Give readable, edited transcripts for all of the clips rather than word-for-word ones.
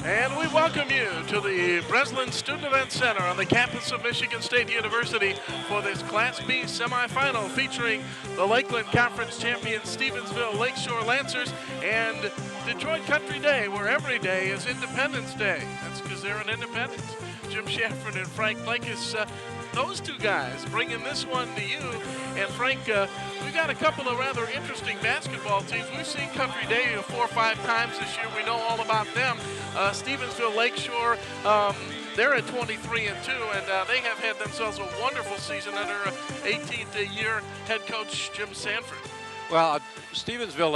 And we welcome you to the Breslin Student Event Center on the campus of Michigan State University for this Class B Semifinal featuring the Lakeland Conference champions Stevensville Lakeshore Lancers and Detroit Country Day, where every day is Independence Day. That's because they're an independent. Jim Shafran and Frank Pleacas, those two guys bringing this one to you. And Frank, we've got a couple of rather interesting basketball teams. We've seen Country Day 4 or 5 times this year. We know all about them. Stevensville Lakeshore, they're at 23-2, and they have had themselves a wonderful season under 18th year head coach Jim Sanford. Well, Stevensville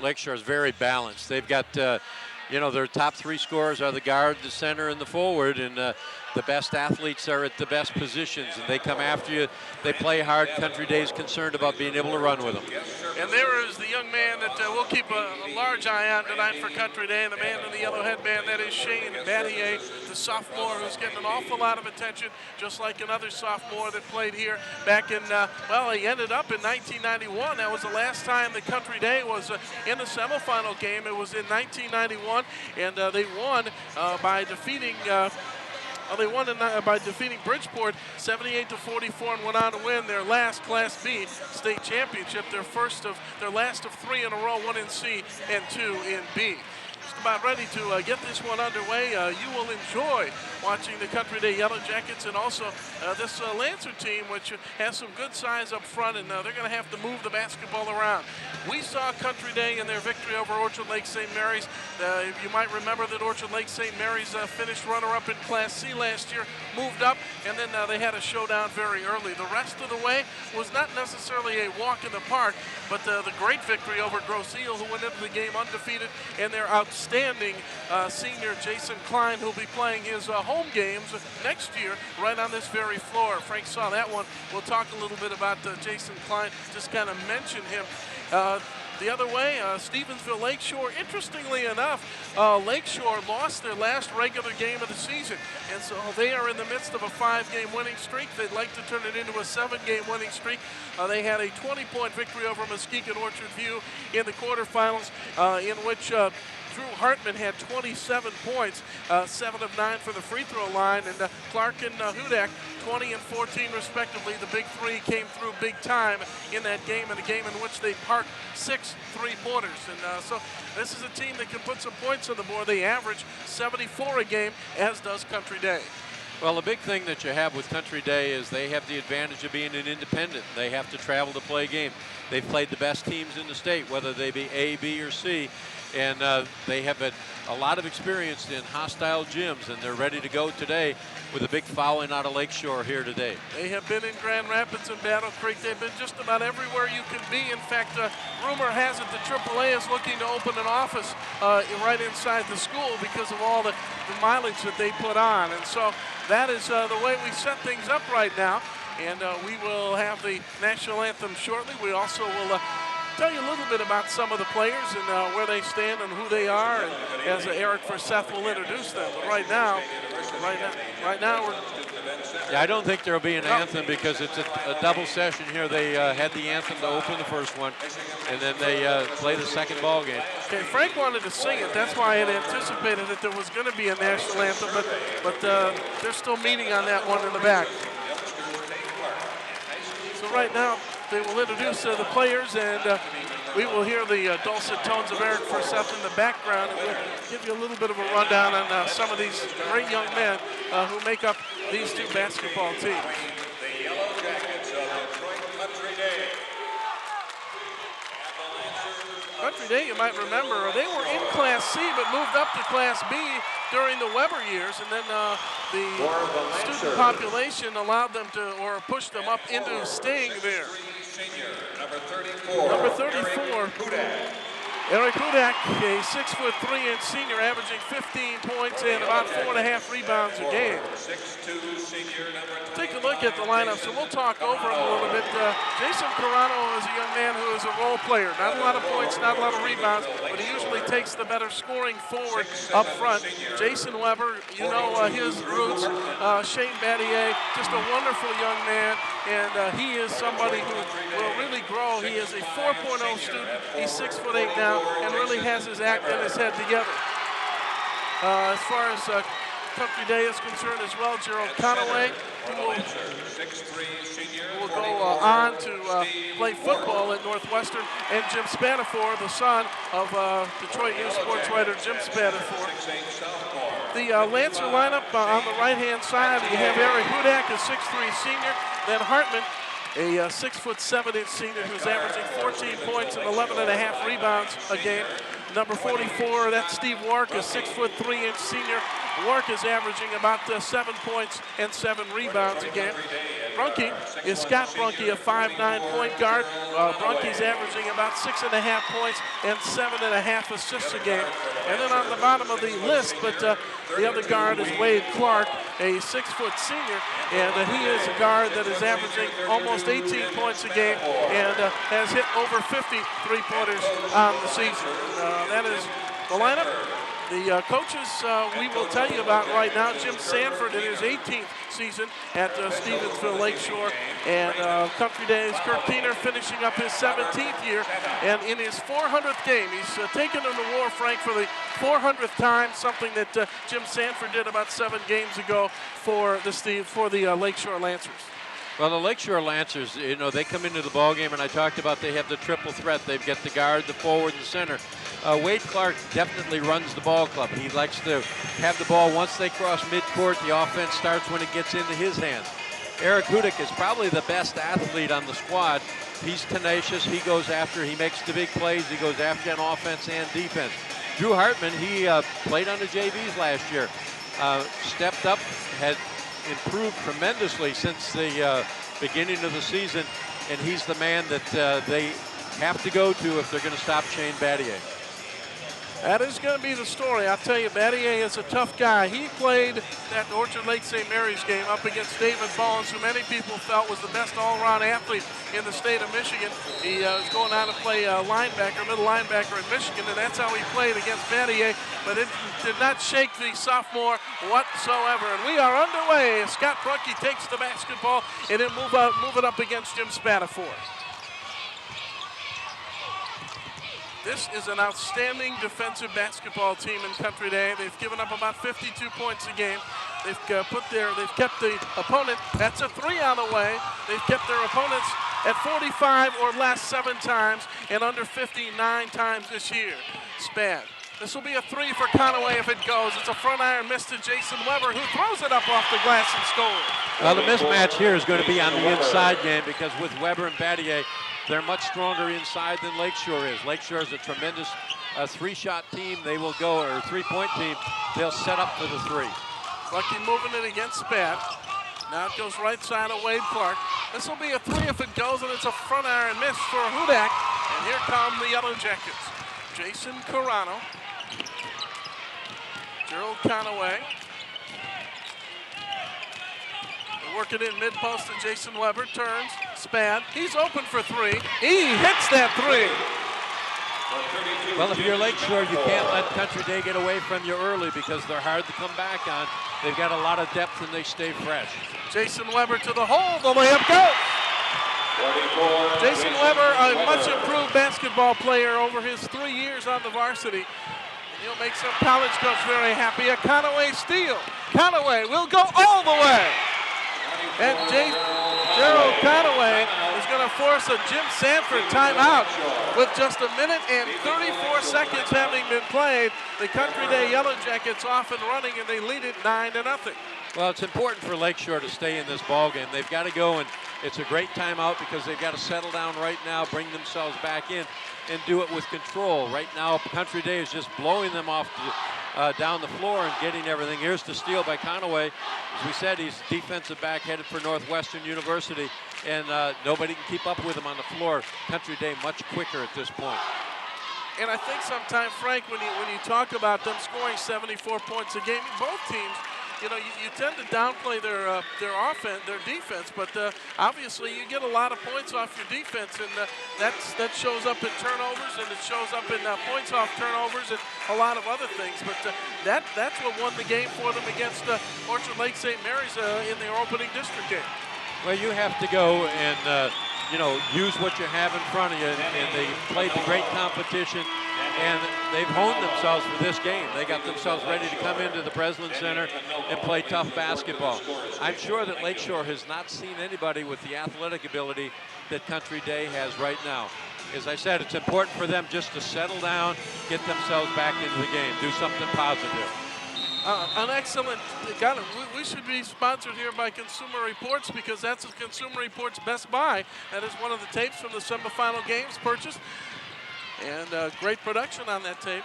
Lakeshore is very balanced. They've got, their top 3 scorers are the guard, the center, and the forward, and the best athletes are at the best positions, and they come after you. They play hard. Country Day is concerned about being able to run with them. And there is the young man that we'll keep a large eye on tonight for Country Day, the man in the yellow headband, that is Shane Battier, the sophomore who's getting an awful lot of attention, just like another sophomore that played here back in, he ended up in 1991. That was the last time that Country Day was in the semifinal game. It was in 1991, and they won by defeating by defeating Bridgeport 78-44 and went on to win their last Class B state championship, their last of 3 in a row, 1 in C and 2 in B. Just about ready to get this one underway. You will enjoy watching the Country Day Yellow Jackets and also this Lancer team, which has some good size up front, and they're going to have to move the basketball around. We saw Country Day in their victory over Orchard Lake St. Mary's. You might remember that Orchard Lake St. Mary's finished runner-up in Class C last year, moved up, and then they had a showdown very early. The rest of the way was not necessarily a walk in the park, but the great victory over Grosse Ile, who went into the game undefeated, and their outstanding senior Jason Klein, who'll be playing his home games next year right on this very floor. Frank saw that one. We'll talk a little bit about Jason Klein, just kind of mention him. The other way, Stevensville Lakeshore, interestingly enough, Lakeshore lost their last regular game of the season, and so they are in the midst of a 5-game winning streak. They'd like to turn it into a 7-game winning streak. They had a 20-point victory over Muskegon Orchard View in the quarterfinals, in which Drew Hartman had 27 points, 7 of 9 for the free throw line, and Clark and Hudak 20 and 14 respectively. The big 3 came through big time in that game, in a game in which they parked 6 3-pointers. And so this is a team that can put some points on the board. They average 74 a game, as does Country Day. Well, the big thing that you have with Country Day is they have the advantage of being an independent. They have to travel to play a game. They've played the best teams in the state, whether they be A, B, or C. And they have a lot of experience in hostile gyms, and they're ready to go today with a big fouling out of Lakeshore here today. They have been in Grand Rapids and Battle Creek. They've been just about everywhere you can be. In fact, rumor has it that AAA is looking to open an office right inside the school because of all the mileage that they put on. And so that is the way we set things up right now. And we will have the national anthem shortly. We also will tell you a little bit about some of the players and where they stand and who they are, and as Eric Forseth will introduce them. But right now we're... Yeah, I don't think there'll be an anthem because it's a double session here. They had the anthem to open the first one, and then they play the second ball game. Okay, Frank wanted to sing it. That's why I had anticipated that there was going to be a national anthem, but they're still meeting on that one in the back. So right now, they will introduce the players, and we will hear the dulcet tones of Eric Forseth in the background, and we'll give you a little bit of a rundown on some of these great young men who make up these 2 basketball teams. The Yellow Jackets of Country Day. Country Day, you might remember, they were in Class C but moved up to Class B during the Weber years, and then the student population allowed them to, or pushed them up into staying there. Number 34, Eric Hudak, a 6'3" senior, averaging 15 points and about 4.5 rebounds a game. Take a look at the lineup, so we'll talk over him a little bit. Jason Carano is a young man who is a role player. Not a lot of points, not a lot of rebounds, but he usually takes the better scoring forward up front. Jason Weber, you know his roots. Shane Battier, just a wonderful young man, and he is somebody who will really grow. He is a 4.0 student. He's 6'8" now and really has his act in his head together. As far as Country Day is concerned as well, Gerald Conaway, who will go on to play football at Northwestern, and Jim Spadafore, the son of Detroit News sports writer Jim Spadafore. The Lancer lineup on the right-hand side, you have Eric Hudak, a 6'3" senior, then Hartman, a 6'7" senior who's averaging 14 points and 11.5 rebounds a game. Number 44, that's Steve Wark, a 6'3" senior. Wark is averaging about 7 points and 7 rebounds a game. Brunke is Scott Brunke, a 5'9" point guard. Brunke's averaging about 6.5 points and 7.5 assists a game. And then on the bottom of the list, but the other guard is Wade Clark, a 6-foot senior, and he is a guard that is averaging almost 18 points a game and has hit over 50 three-pointers on the season. That is the lineup. The coaches we will tell you about right now, Jim Sanford in his 18th season at Stevensville Lakeshore, and Country Day's Kirk Keener finishing up his 17th year, and in his 400th game, he's taken him to war, Frank, for the 400th time, something that Jim Sanford did about 7 games ago for the Lakeshore Lancers. Well, the Lakeshore Lancers, you know, they come into the ball game, and I talked about they have the triple threat. They've got the guard, the forward, and the center. Wade Clark definitely runs the ball club. He likes to have the ball once they cross midcourt. The offense starts when it gets into his hands. Eric Hudak is probably the best athlete on the squad. He's tenacious. He goes after. He makes the big plays. He goes after on offense and defense. Drew Hartman, he played on the JVs last year. Stepped up, had improved tremendously since the beginning of the season, and he's the man that they have to go to if they're going to stop Shane Battier. That is going to be the story. I'll tell you, Battier is a tough guy. He played that Orchard Lake St. Mary's game up against David Bones, who many people felt was the best all-around athlete in the state of Michigan. He was going on to play linebacker, middle linebacker in Michigan, and that's how he played against Battier, but it did not shake the sophomore whatsoever. And we are underway. Scott Brunke takes the basketball and then move it up against Jim Spadafore. This is an outstanding defensive basketball team in Country Day. They've given up about 52 points a game. They've kept the opponent, that's a 3 on the way. They've kept their opponents at 45 or less 7 times and under 59 times this year. Spad. This will be a 3 for Conaway if it goes. It's a front iron miss to Jason Weber, who throws it up off the glass and scores. Well, the mismatch here is going to be on the inside game, because with Weber and Battier, they're much stronger inside than Lakeshore is. Lakeshore is a tremendous 3-shot team. They will go, or 3-point team. They'll set up for the 3. Lucky moving it against Spad. Now it goes right side of Wade Clark. This will be a 3 if it goes, and it's a front iron miss for Hudak. And here come the Yellow Jackets. Jason Carano. Gerald Conaway. Working in mid-post to Jason Weber, turns, Spad, he's open for 3. He hits that 3. Well, if you're Lakeshore, you can't let Country Day get away from you early, because they're hard to come back on. They've got a lot of depth and they stay fresh. Jason Weber to the hole, the layup goes. Jason Weber, a much improved basketball player over his 3 years on the varsity. He'll make some college coach very happy. A Conaway steal. Conaway will go all the way. And Gerald Conaway is going to force a Jim Sanford timeout with just 1 minute and 34 seconds having been played. The Country Day Yellow Jackets off and running, and they lead it 9-0. Well, it's important for Lakeshore to stay in this ball game. They've got to go, and it's a great timeout because they've got to settle down right now, bring themselves back in, and do it with control. Right now, Country Day is just blowing them off down the floor and getting everything. Here's the steal by Conaway. As we said, he's defensive back headed for Northwestern University, and nobody can keep up with him on the floor. Country Day much quicker at this point. And I think sometimes, Frank, when you talk about them scoring 74 points a game, both teams, you know, you tend to downplay their offense, their defense, but obviously you get a lot of points off your defense, and that shows up in turnovers, and it shows up in points off turnovers and a lot of other things. But that's what won the game for them against Orchard Lake St. Mary's in their opening district game. Well, you have to go and use what you have in front of you, and they played the great competition. And they've honed themselves for this game. They got themselves ready to come into the Breslin Center and play tough basketball. I'm sure that Lakeshore has not seen anybody with the athletic ability that Country Day has right now. As I said, it's important for them just to settle down, get themselves back into the game, do something positive. An excellent, we should be sponsored here by Consumer Reports because that's Consumer Reports Best Buy. That is one of the tapes from the semifinal games purchased. And great production on that tape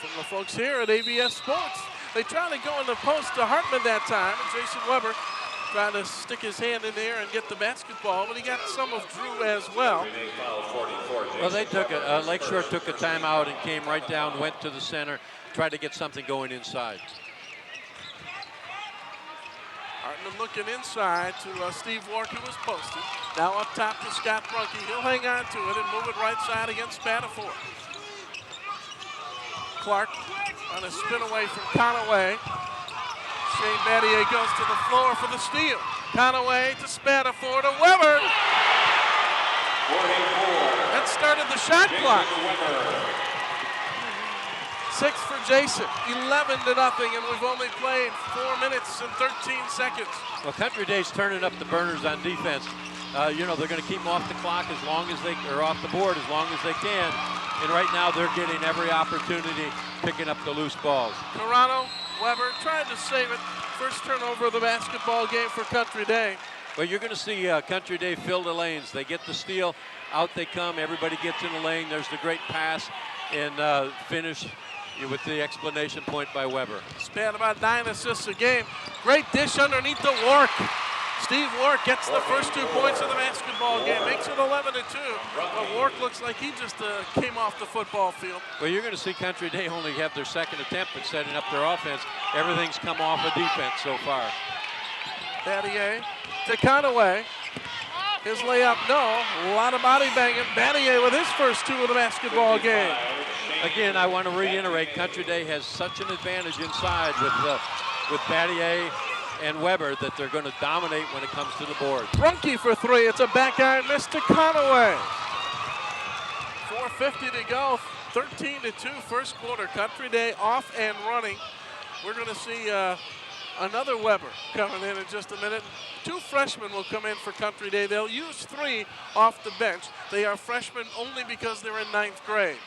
from the folks here at ABS Sports. They tried to go in the post to Hartman that time, and Jason Weber trying to stick his hand in there and get the basketball, but he got some of Drew as well. Well, they took Lakeshore took a timeout and came right down, went to the center, tried to get something going inside. Hartman looking inside to Steve Wark, who was posted. Now up top to Scott Brunke. He'll hang on to it and move it right side against Spadafore. Clark on a spin away from Conaway. Shane Battier goes to the floor for the steal. Conaway to Spadafore to Weber. That started the shot clock. 6 for Jason, 11-0, and we've only played 4 minutes and 13 seconds. Well, Country Day's turning up the burners on defense. You know, they're going to keep them off the clock as long as they, or off the board as long as they can. And right now they're getting every opportunity picking up the loose balls. Carano, Weber trying to save it. First turnover of the basketball game for Country Day. Well, you're going to see Country Day fill the lanes. They get the steal, out they come, everybody gets in the lane. There's the great pass and finish with the explanation point by Weber. Span about 9 assists a game. Great dish underneath the Wark. Steve Wark gets the first 2 points of the basketball game, makes it 11-2. But Wark looks like he just came off the football field. Well, you're going to see Country Day only have their second attempt at setting up their offense. Everything's come off of defense so far. Battier to Conaway. His layup, no. A lot of body banging. Battier with his first 2 of the basketball game. Again, I want to reiterate, Country Day has such an advantage inside with Battier and Weber that they're going to dominate when it comes to the board. Brunke for 3. It's a back iron miss to Conaway. 4:50 to go. 13-2 first quarter. Country Day off and running. We're going to see another Weber coming in just a minute. 2 freshmen will come in for Country Day. They'll use 3 off the bench. They are freshmen only because they're in 9th grade.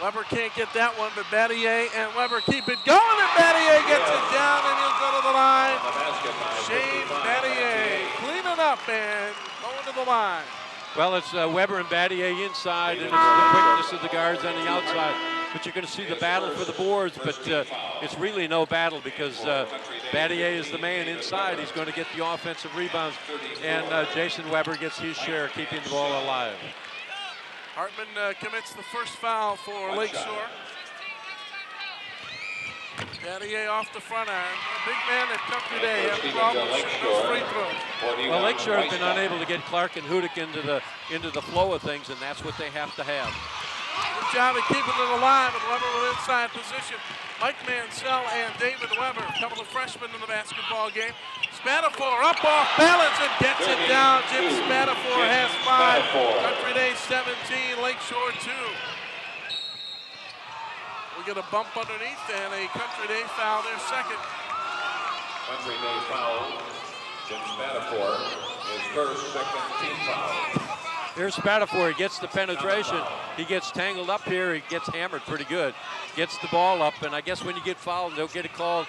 Weber can't get that one, but Battier and Weber keep it going, and Battier gets it down, and he'll go to the line. Shane Battier cleaning up and going to the line. Well, it's Weber and Battier inside, and it's the quickness of the guards on the outside. But you're going to see the battle for the boards, but it's really no battle because Battier is the man inside. He's going to get the offensive rebounds, and Jason Weber gets his share, keeping the ball alive. Hartman commits the first foul for Lakeshore. Battier off the front iron. A big man at Country Day has problems shooting those free throws. Well, Lakeshore have been unable to get Clark and Hudick into the flow of things, and that's what they have to have. Good job at keeping it alive, and Weber with inside position. Mike Mansell and David Weber, a couple of freshmen in the basketball game. Spadafore up off balance and gets it down. Jim Spadafore has 5. Country Day 17, Lakeshore 2. We get a bump underneath and a Country Day foul, their second. Country Day foul. Jim Spadafore, his first, second team foul. Here's Spadafore, he gets the penetration. He gets tangled up here, he gets hammered pretty good. Gets the ball up, and I guess when you get fouled, they'll get it called.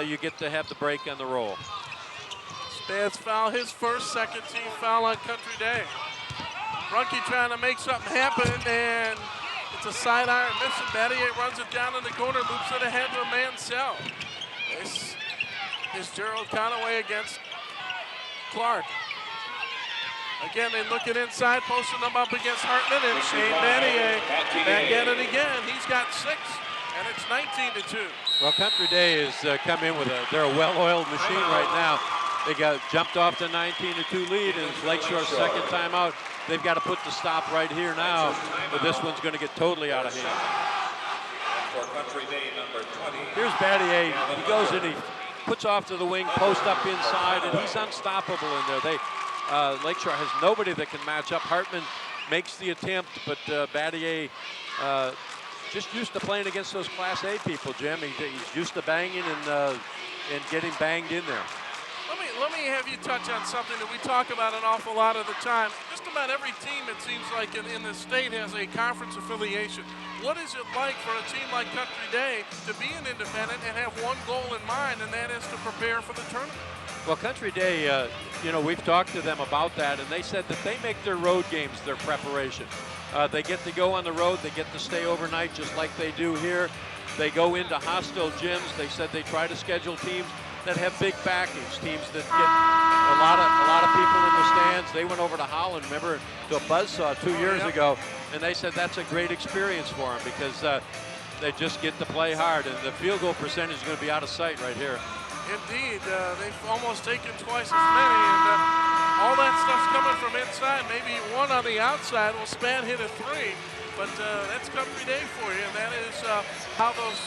You get to have the break on the roll. Spads foul, his first, second team foul on Country Day. Brunke trying to make something happen, and it's a side iron miss, and Battier runs it down in the corner, loops it ahead to Mansell. This is Gerald Conaway against Clark. Again, they look it inside, posting them up against Hartman, and Shane Battier back at it again. He's got 6, and it's 19-2. Well, Country Day has come in with they're a well-oiled machine right now. They got jumped off the 19-2 lead, and it's Lakeshore's second timeout. They've got to put the stop right here now, but this one's going to get totally out of hand. For Country Day number 20. Here's Battier. He goes in, he puts off to the wing, post up inside, and he's unstoppable in there. Lakeshore has nobody that can match up. Hartman makes the attempt, but Battier just used to playing against those Class A people, Jim. He's used to banging and getting banged in there. Let me have you touch on something that we talk about an awful lot of the time. Just about every team, it seems like, in the state has a conference affiliation. What is it like for a team like Country Day to be an independent and have one goal in mind, and that is to prepare for the tournament? Well, Country Day, we've talked to them about that, and they said that they make their road games their preparation. They get to go on the road. They get to stay overnight just like they do here. They go into hostile gyms. They said they try to schedule teams that have big backings, teams that get a lot of people in the stands. They went over to Holland, remember, to a buzzsaw 2 years ago, and they said that's a great experience for them because they just get to play hard, and the field goal percentage is going to be out of sight right here. Indeed, they've almost taken twice as many, and all that stuff's coming from inside. Maybe one on the outside. Well, Spad hit a three, but that's Country Day for you, and that is how those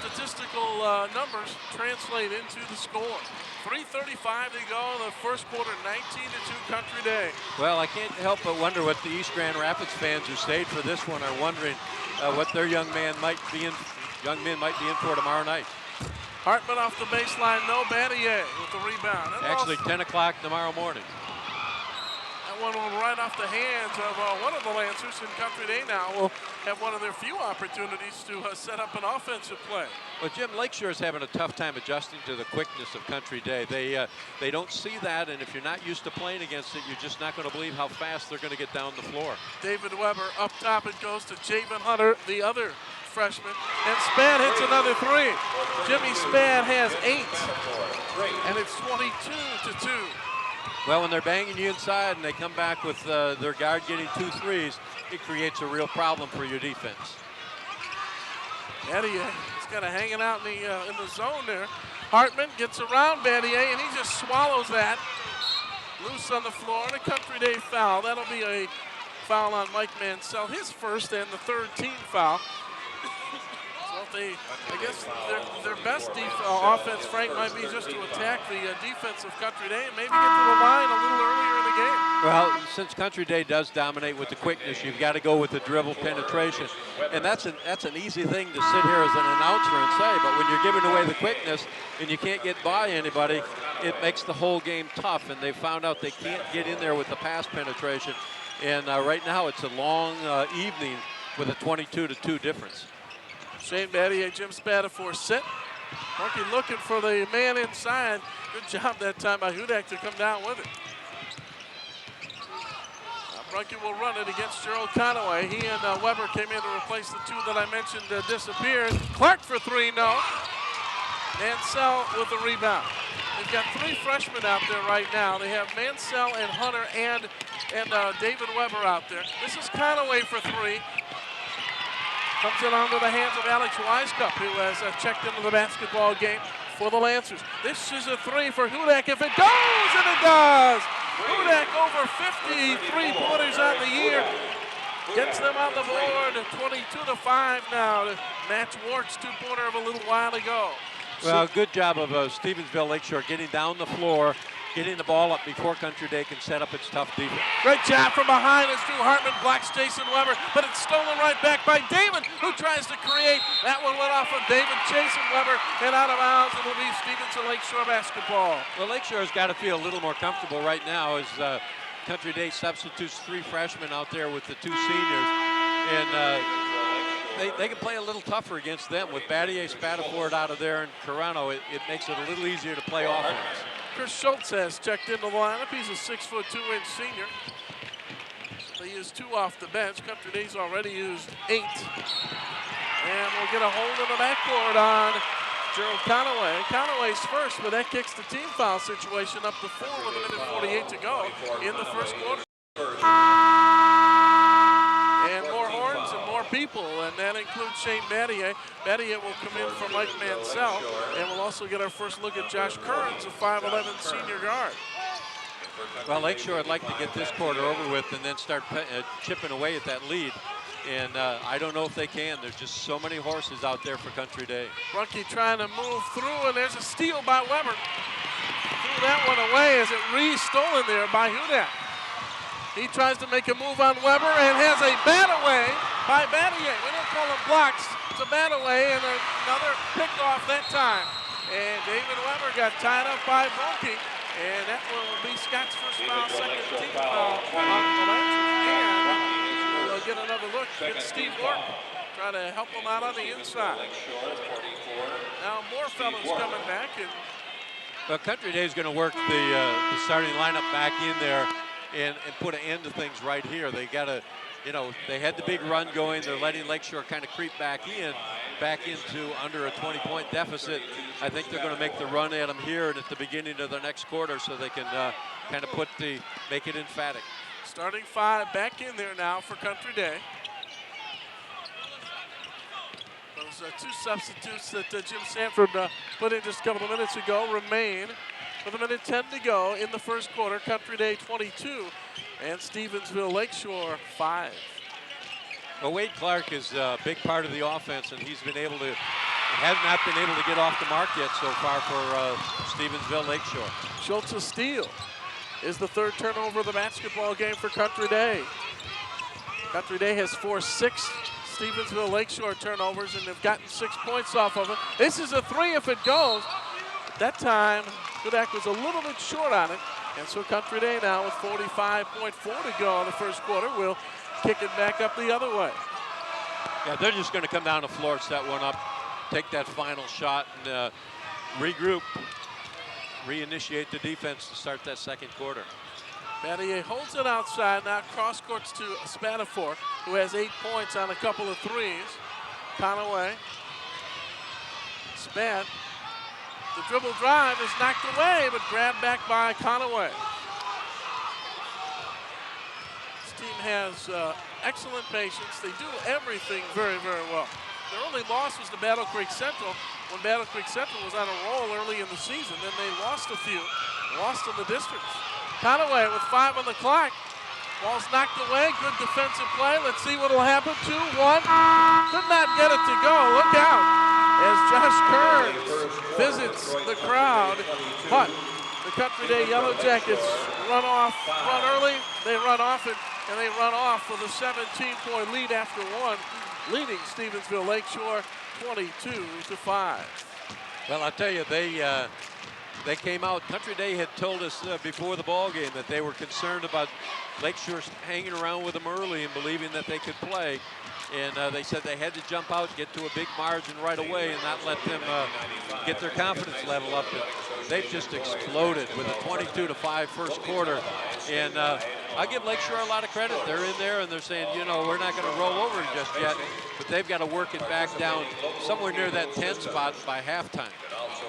statistical numbers translate into the score. 3:35 to go in the first quarter, 19-2 Country Day. Well, I can't help but wonder what the East Grand Rapids fans who stayed for this one are wondering what their young men might be in for tomorrow night. Hartman off the baseline, no. Battier with the rebound. Actually, 10 o'clock tomorrow morning. One right off the hands of one of the Lancers, and Country Day now will have one of their few opportunities to set up an offensive play. Well, Jim, Lakeshore is having a tough time adjusting to the quickness of Country Day. They don't see that, and if you're not used to playing against it, you're just not going to believe how fast they're going to get down the floor. David Weber up top. It goes to Javen Hunter, the other freshman, and Spad hits another three. Jimmy Spad has 8, and it's 22-2. Well, when they're banging you inside and they come back with their guard getting 2 threes, it creates a real problem for your defense. Battier is kind of hanging out in the zone there. Hartman gets around Battier, and he just swallows that. Loose on the floor, and a Country Day foul. That'll be a foul on Mike Mansell, his first and the third team foul. I guess their best offense, Frank, might be just to attack the defense of Country Day and maybe get to the line a little earlier in the game. Well, since Country Day does dominate with the quickness, you've got to go with the dribble penetration. And that's an easy thing to sit here as an announcer and say, but when you're giving away the quickness and you can't get by anybody, it makes the whole game tough. And they found out they can't get in there with the pass penetration. And right now it's a long evening with a 22-2 difference. Shane Battier, Jim Spadafore set. Monkey looking for the man inside. Good job that time by Hudak to come down with it. Brunke will run it against Gerald Conaway. He and Weber came in to replace the 2 that I mentioned disappeared. Clark for 3, no. Mansell with the rebound. They've got 3 freshmen out there right now. They have Mansell and Hunter and David Weber out there. This is Conaway for 3. Comes it onto the hands of Alex Wisecup, who has checked into the basketball game for the Lancers. This is a 3 for Hudak. If it goes, and it does! Hudak over 50 3-pointers on the year. Gets them on the board, 22-5 now to match Wart's 2-pointer of a little while ago. Well, good job of Stevensville Lakeshore getting down the floor, getting the ball up before Country Day can set up its tough defense. Great job from behind as Drew Hartman blocks Jason Weber, but it's stolen right back by David, who tries to create. That one went off of David, Jason Weber, and out of bounds. It'll be Stevensville Lakeshore basketball. Well, Lakeshore's got to feel a little more comfortable right now as Country Day substitutes 3 freshmen out there with the 2 seniors. And they can play a little tougher against them. With Battier, Spadafore out of there, and Carano, it makes it a little easier to play offense. Chris Schultz has checked into the lineup. He's a 6'2" senior. They used 2 off the bench. Country Day's already used 8. And we'll get a hold of the backboard on Gerald Conaway. Conaway's first, but that kicks the team foul situation up to 4 with a minute 48 to go in the first quarter. And more horns and more people, and that includes Shane Battier. Battier will come in for Mike Mansell, and we'll also get our first look at Josh Kearns, a 5'11" senior guard. Well, Lakeshore would like to get this quarter over with and then start chipping away at that lead. And I don't know if they can. There's just so many horses out there for Country Day. Brunke trying to move through, and there's a steal by Weber. Threw that one away as it re-stolen there by Hudak. He tries to make a move on Weber and has a bat away. by Battier. We don't call them blocks. It's a Battier and another pick off that time. And David Weber got tied up by Bunking. And that will be Scott's first foul, second team foul on the Lancers. And we'll get another look at Steve Morton. Try to help him out on the inside. Now more fellows coming back. And well, Country Day is going to work the starting lineup back in there and put an end to things right here. They got to, you know, they had the big run going. They're letting Lakeshore kind of creep back into under a 20-point deficit. I think they're going to make the run at them here and at the beginning of the next quarter so they can kind of make it emphatic. Starting five back in there now for Country Day. Those two substitutes that Jim Sanford put in just a couple of minutes ago remain with 1:10 to go in the first quarter. Country Day 22 and Stevensville Lakeshore 5. Well, Wade Clark is a big part of the offense, and has not been able to get off the mark yet so far for Stevensville Lakeshore. Schultz's steal is the third turnover of the basketball game for Country Day. Country Day has forced 6 Stevensville Lakeshore turnovers, and they've gotten 6 points off of it. This is a 3 if it goes. At that time, Kudak was a little bit short on it, and so Country Day now with 45.4 to go in the first quarter will kick it back up the other way. Yeah, they're just going to come down the floor, set one up, take that final shot, and regroup, reinitiate the defense to start that second quarter. Battier holds it outside, now cross courts to Spadafore, who has 8 points on a couple of threes. Conaway. Spad. The dribble drive is knocked away, but grabbed back by Conaway. This team has excellent patience. They do everything very, very well. Their only loss was to Battle Creek Central when Battle Creek Central was on a roll early in the season. Then they lost a few, lost in the districts. Conaway with 5 on the clock. Ball's knocked away. Good defensive play. Let's see what will happen. 2-1. Could not get it to go. Look out as Josh Kearns visits the crowd. But the Country Day Yellow Jackets run early. They run off it, and they run off with a 17-point lead after 1, leading Stevensville Lakeshore 22-5. Well, I'll tell you, they came out. Country Day had told us before the ball game that they were concerned about Lakeshore hanging around with them early and believing that they could play. And they said they had to jump out, get to a big margin right away, and not let them get their confidence level up. And they've just exploded with a 22-5 first quarter. And I'll give Lakeshore a lot of credit. They're in there and they're saying, you know, we're not going to roll over just yet, but they've got to work it back down somewhere near that 10 spot by halftime.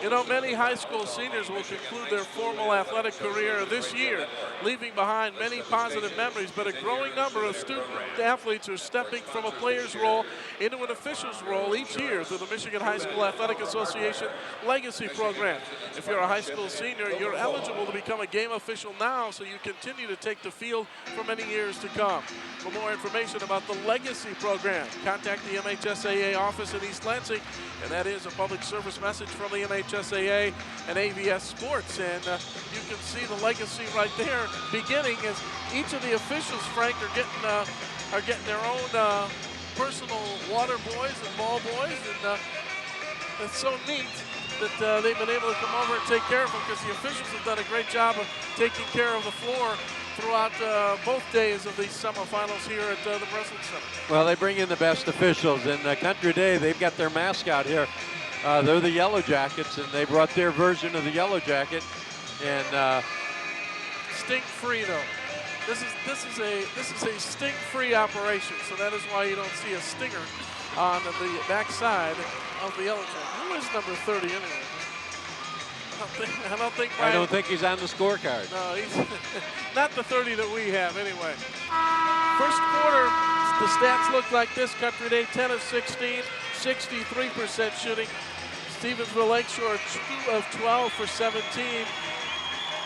You know, many high school seniors will conclude their formal athletic career this year, leaving behind many positive memories, but a growing number of student athletes are stepping from a player's role into an official's role each year through the Michigan High School Athletic Association Legacy Program. If you're a high school senior, you're eligible to become a game official now, so you continue to take the field for many years to come. For more information about the Legacy Program, contact the MHSAA office in East Lansing, and that is a public service message from the MHSAA and AVS Sports. And you can see the legacy right there beginning as each of the officials, Frank, are getting their own personal water boys and ball boys. And it's so neat that they've been able to come over and take care of them, because the officials have done a great job of taking care of the floor throughout both days of these semifinals here at the Breslin Center. Well, they bring in the best officials, and Country Day, they've got their mascot here. They're the Yellow Jackets, and they brought their version of the Yellow Jacket. And stink-free though. This is a stink-free operation, so that is why you don't see a stinger on the backside of the Yellow Jacket. Who is number 30 anyway? I don't think he's on the scorecard. No, he's not the 30 that we have anyway. First quarter, the stats look like this. Country Day 10 of 16, 63% shooting. Stevensville Lakeshore 2 of 12 for 17.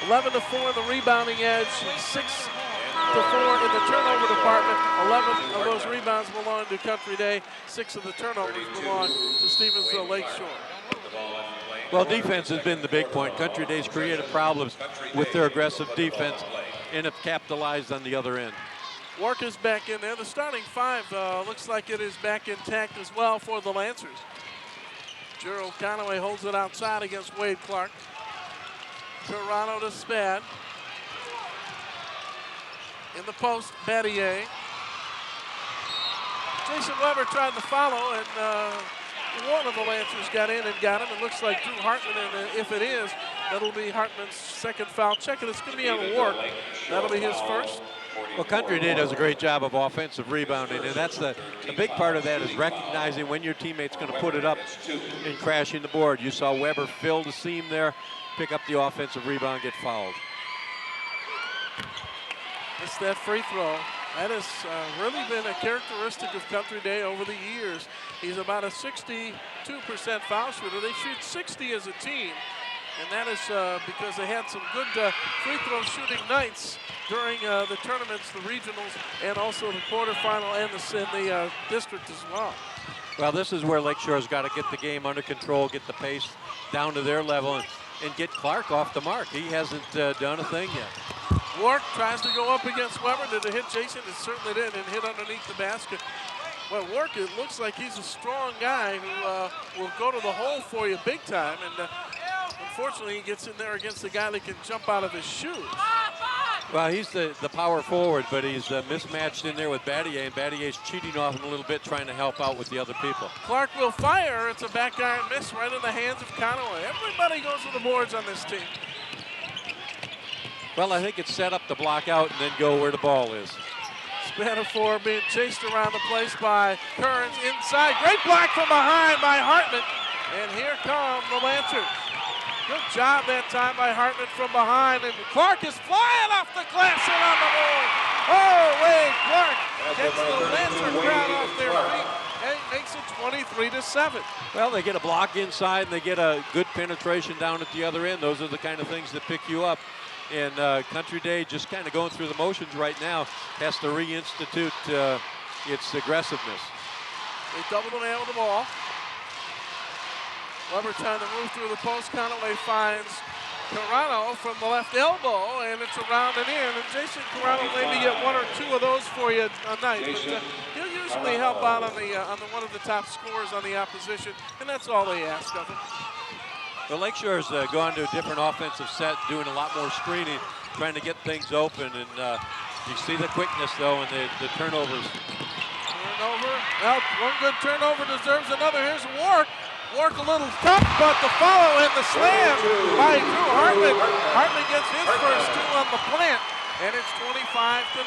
11 to 4 in the rebounding edge, 6 to 4 in the turnover department. 11 of those rebounds belong to Country Day. 6 of the turnovers belong to Stevensville Lakeshore. Well, defense has been the big point. Country Day's created problems with their aggressive defense and have capitalized on the other end. Work is back in there. The starting five looks like it is back intact as well for the Lancers. Gerald Conaway holds it outside against Wade Clark. Toronto to Spad. In the post, Battier. Jason Weber tried to follow, and one of the Lancers got in and got him. It looks like Drew Hartman, and if it is, that'll be Hartman's second foul. Check it, it's going to be on Ward. That'll be his first. Well, Country Day does a great job of offensive rebounding, and that's a big part of that is recognizing when your teammate's going to put it up and crashing the board. You saw Weber fill the seam there, pick up the offensive rebound, get fouled. It's that free throw. That has really been a characteristic of Country Day over the years. He's about a 62% foul shooter. They shoot 60 as a team, and that is because they had some good free throw shooting nights during the tournaments, the regionals, and also the quarterfinal and the district as well. Well, this is where Lakeshore's got to get the game under control, get the pace down to their level, and get Clark off the mark. He hasn't done a thing yet. Wark tries to go up against Weber. Did it hit Jason? It certainly did, and hit underneath the basket. Well, Wark, it looks like he's a strong guy who will go to the hole for you big time, and unfortunately he gets in there against a guy that can jump out of his shoes. Well, he's the power forward, but he's mismatched in there with Battier, and Battier's cheating off him a little bit, trying to help out with the other people. Clark will fire. It's a back iron miss right in the hands of Conaway. Everybody goes to the boards on this team. Well, I think it's set up to block out and then go where the ball is. Spadafore being chased around the place by Kearns inside. Great block from behind by Hartman. And here come the Lancers. Good job that time by Hartman from behind. And Clark is flying off the glass and on the board. Oh, Wade Clark gets the Lancer crowd off their feet. And makes it 23-7. Well, they get a block inside and they get a good penetration down at the other end. Those are the kind of things that pick you up. And Country Day just kind of going through the motions right now, has to reinstitute its aggressiveness. They double the nail of the ball. Weber trying to move through the post. Conaway finds Toronto from the left elbow, and it's around and in. And Jason Toronto maybe get one or two of those for you a night, but he'll usually help out on the one of the top scorers on the opposition, and that's all they ask of him. The Lakeshore's gone to a different offensive set, doing a lot more screening, trying to get things open, and you see the quickness, though, and the turnovers. Turnover. Well, one good turnover deserves another. Here's Wark. Wark a little tough, but the follow and the slam by Drew Hartman. Hartman gets his first two on the plant, and it's 25-9.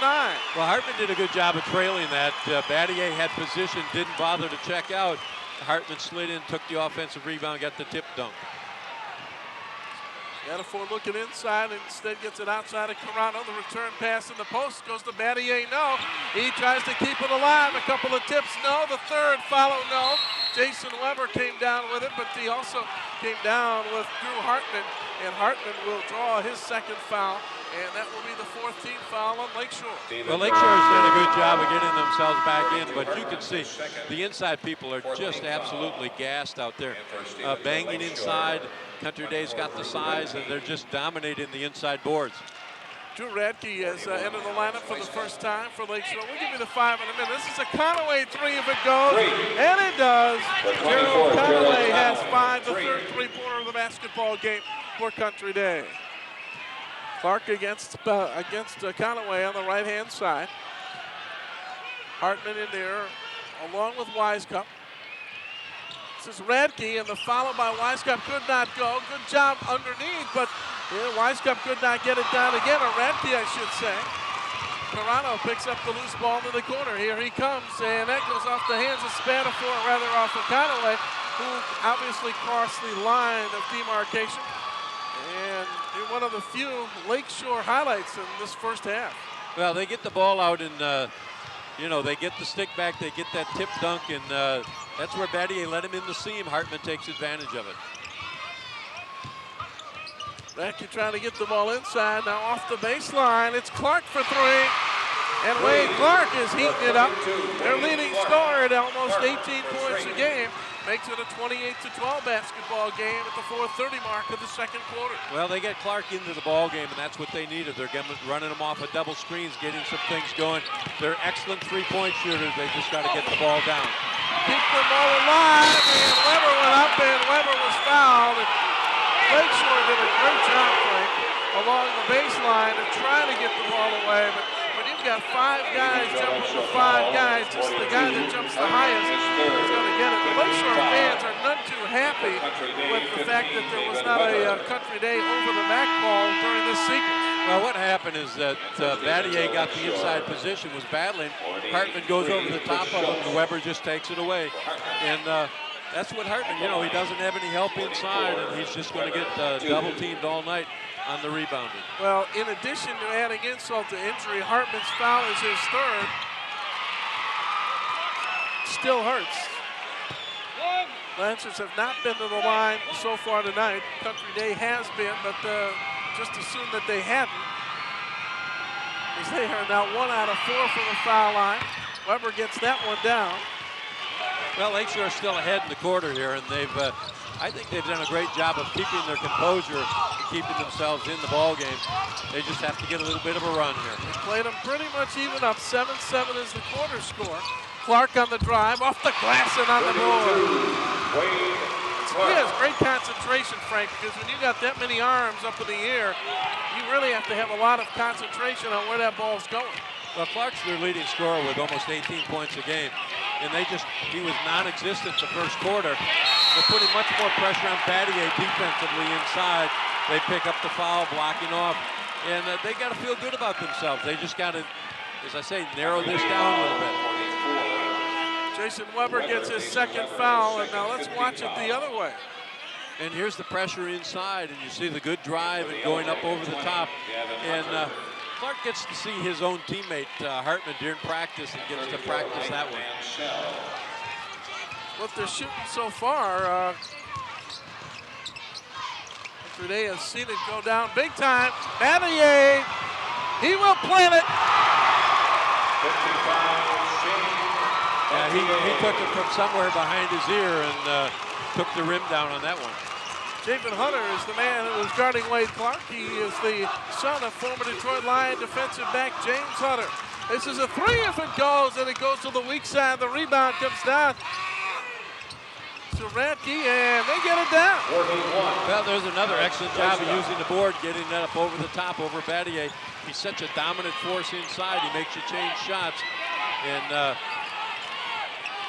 Well, Hartman did a good job of trailing that. Battier had position, didn't bother to check out. Hartman slid in, took the offensive rebound, got the tip dunk. Spadafore looking inside, and instead gets it outside of Toronto. The return pass in the post goes to Battier. No. He tries to keep it alive. A couple of tips. No. The third follow. No. Jason Weber came down with it, but he also came down with Drew Hartman, and Hartman will draw his second foul, and that will be the fourth team foul on Lakeshore. Well, Lakeshore's done a good job of getting themselves back in, but you can see the inside people are just absolutely gassed out there. Banging inside. Country Day's got the size, and they're just dominating the inside boards. Drew Radke has entered the lineup for the first time for Lakeshore. We'll give you the 5 in a minute. This is a Conaway three if it goes, and it does. Gerald Conaway has 5, the third three-pointer of the basketball game for Country Day. Clark against Conaway on the right-hand side. Hartman in there, along with Wisecup. This is Radke, and the follow by Wisecup could not go. Good job underneath, but Wisecup could not get it down again, or Radke, I should say. Toronto picks up the loose ball to the corner. Here he comes, and that goes off the hands of Spadafore, rather off of Conaway, who obviously crossed the line of demarcation. And one of the few Lakeshore highlights in this first half. Well, they get the ball out, and they get the stick back, they get that tip dunk, and that's where Battier let him in the seam. Hartman takes advantage of it. Radke trying to get the ball inside. Now off the baseline. It's Clark for three. And Wade Clark is heating it up. Their leading scorer at almost 18 points a game. Makes it a 28-12 basketball game at the 4:30 mark of the second quarter. Well, they get Clark into the ball game, and that's what they needed. They're running them off of double screens, getting some things going. They're excellent three-point shooters. They just got to get the ball down. Keep them all alive, and Weber went up, and Weber was fouled. And Lakeshore did a great job, Frank, along the baseline to try to get the ball away. But when you've got 5 guys jumping to 5 guys, just the guy that jumps the highest is going to get it. The Lakeshore fans are none too happy with the fact that there was not a Country Day over the MAC ball during this sequence. Well, what happened is that Battier got the inside position, was battling. Hartman goes over the top of him, and Weber just takes it away. And that's what Hartman, you know, he doesn't have any help inside, and he's just going to get double teamed all night on the rebounding. Well, in addition to adding insult to injury, Hartman's foul is his 3rd. Still hurts. Lancers have not been to the line so far tonight. Country Day has been, but just assume that they hadn't. As they are now 1 out of 4 from the foul line. Weber gets that one down. Well, Lakeshore is still ahead in the quarter here, and I think they've done a great job of keeping their composure and keeping themselves in the ball game. They just have to get a little bit of a run here. They played them pretty much even up. 7-7 is the quarter score. Clark on the drive, off the glass and on the board. He has great concentration, Frank, because when you got that many arms up in the air, you really have to have a lot of concentration on where that ball's going. Well, Clark's their leading scorer with almost 18 points a game. And he was non-existent the first quarter. They're putting much more pressure on Battier defensively inside. They pick up the foul, blocking off. And they got to feel good about themselves. They just got to, as I say, narrow this down a little bit. Jason Weber gets his 2nd foul, and now let's watch it the other way. And here's the pressure inside, and you see the good drive and going up over the top. And Clark gets to see his own teammate, Hartman, during practice, and gets to practice that way. What they're shooting so far, Country has seen it go down big time. Battier, he will plant it. 55, Shane. Yeah, he took it from somewhere behind his ear and took the rim down on that one. Javen Hunter is the man who is guarding Wade Clark. He is the son of former Detroit Lion defensive back James Hunter. This is a 3 if it goes, and it goes to the weak side. The rebound comes down to Radke, and they get it down. 41. Well, there's another excellent job of using the board, getting that up over the top over Battier. He's such a dominant force inside. He makes you change shots, and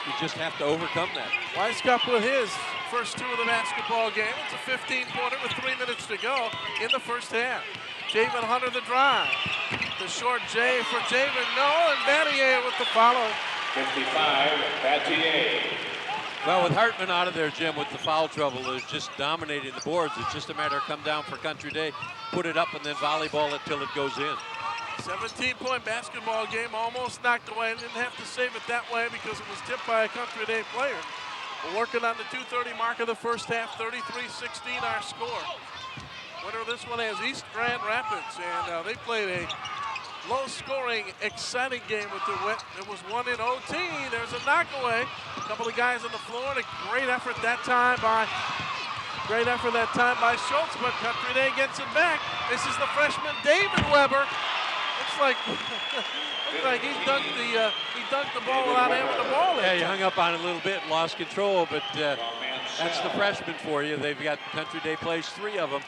you just have to overcome that. Weisskopf with his first 2 of the basketball game. It's a 15-pointer with 3 minutes to go in the first half. Javen Hunter the drive. The short J for Javen, no, and Battier with the follow. 55, Battier. Well, with Hartman out of there, Jim, with the foul trouble, is just dominating the boards. It's just a matter of come down for Country Day, put it up, and then volleyball it till it goes in. 17-point basketball game, almost knocked away. Didn't have to save it that way because it was tipped by a Country Day player. We're working on the 2:30 mark of the first half, 33-16 our score. Winner of this one is East Grand Rapids, and they played a low-scoring, exciting game with the wet. It was won in OT. There's a knockaway. A couple of guys on the floor, and a great effort that time by Schultz, but Country Day gets it back. This is the freshman David Weber. Looks like he dunked the ball without having the ball in. Yeah, he hung up on it a little bit, lost control, but that's the freshman for you. They've got Country Day plays 3 of them,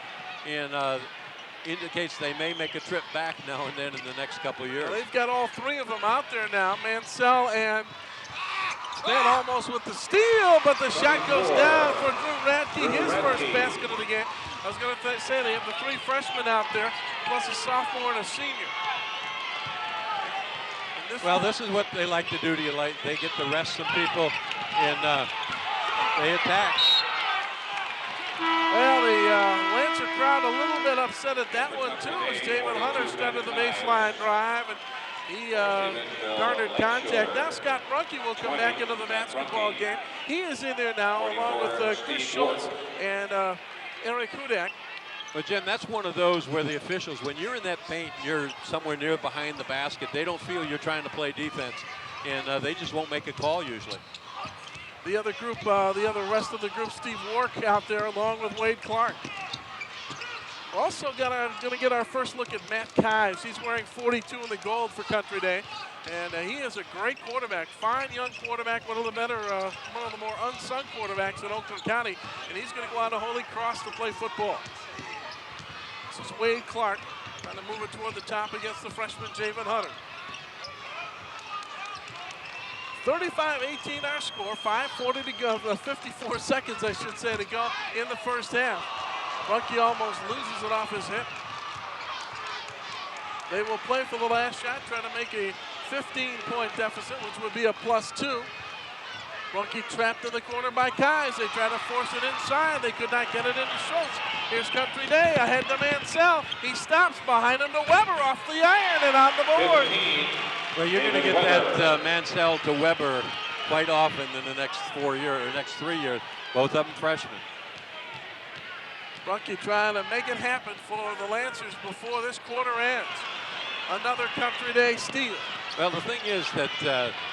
and indicates they may make a trip back now and then in the next couple of years. Well, they've got all 3 of them out there now. Mansell and Stan almost with the steal, but the shot goes down for Drew Radke, his first basket of the game. I was going to say they have the 3 freshmen out there, plus a sophomore and a senior. This is what they like to do to you. Like they get to rest some people, and they attack. Well, the Lancer crowd a little bit upset at that one too, as Javen Hunter started the baseline drive, and he garnered contact. Now Scott Runke will come back into the basketball game. He is in there now, along with Chris Schultz and Eric Hudak. But Jim, that's one of those where the officials, when you're in that paint, you're somewhere near behind the basket, they don't feel you're trying to play defense, and they just won't make a call usually. The other group, the rest of the group, Steve Wark out there along with Wade Clark. Also going to get our first look at Matt Kives. He's wearing 42 in the gold for Country Day, and he is a great quarterback, fine young quarterback, one of the more unsung quarterbacks in Oakland County, and he's going to go out to Holy Cross to play football. This is Wade Clark trying to move it toward the top against the freshman Javen Hunter. 35-18 our score, 5:40 to go, 54 seconds I should say to go in the first half. Bucky almost loses it off his hip. They will play for the last shot, trying to make a 15-point deficit, which would be a +2. Brunke trapped in the corner by Kives. They try to force it inside. They could not get it into Schultz. Here's Country Day ahead to Mansell. He stops behind him to Weber off the iron and on the board. Well, you're going to get that Mansell to Weber quite often in the next 4 years or next 3 years. Both of them freshmen. Brunke trying to make it happen for the Lancers before this quarter ends. Another Country Day steal. Well, the thing is that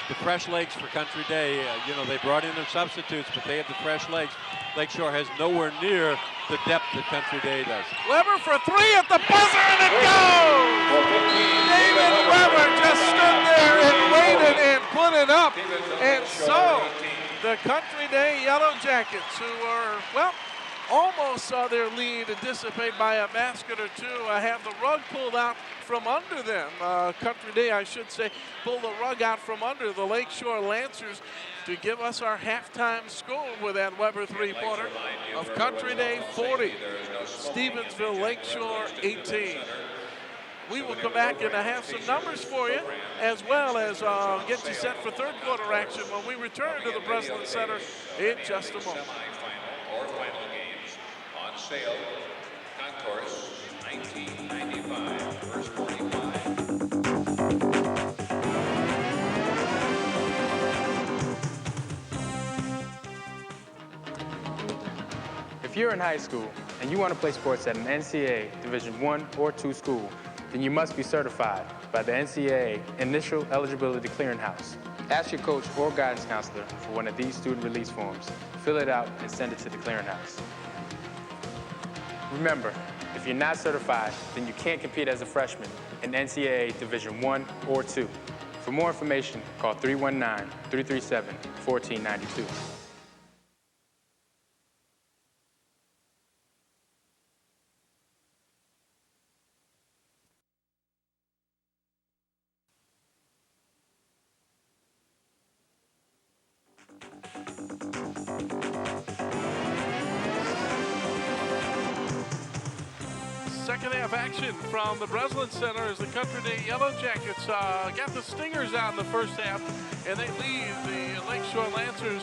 the fresh legs for Country Day, they brought in their substitutes, but they have the fresh legs. Lakeshore has nowhere near the depth that Country Day does. Weber for three at the buzzer, and it goes! David Weber just stood there and waited and put it up. And so, the Country Day Yellow Jackets, who were, almost saw their lead dissipate by a basket or two, have the rug pulled out from under them. Country Day, I should say, pulled the rug out from under the Lakeshore Lancers to give us our halftime score with that Weber three-pointer of Country Day 40, Stevensville Lakeshore 18. We will come back and have some numbers for you, as well as get you set for third quarter action when we return to the Breslin Center in just a moment. Or final games on sale. Concourse 1995, verse 45. If you're in high school and you want to play sports at an NCAA Division I or II school, then you must be certified by the NCAA Initial Eligibility Clearinghouse. Ask your coach or guidance counselor for one of these student release forms. Fill it out and send it to the clearinghouse. Remember, if you're not certified, then you can't compete as a freshman in NCAA Division I or II. For more information, call 319-337-1492. Second half action from the Breslin Center as the Country Day Yellow Jackets got the Stingers out in the first half, and they lead the Lakeshore Lancers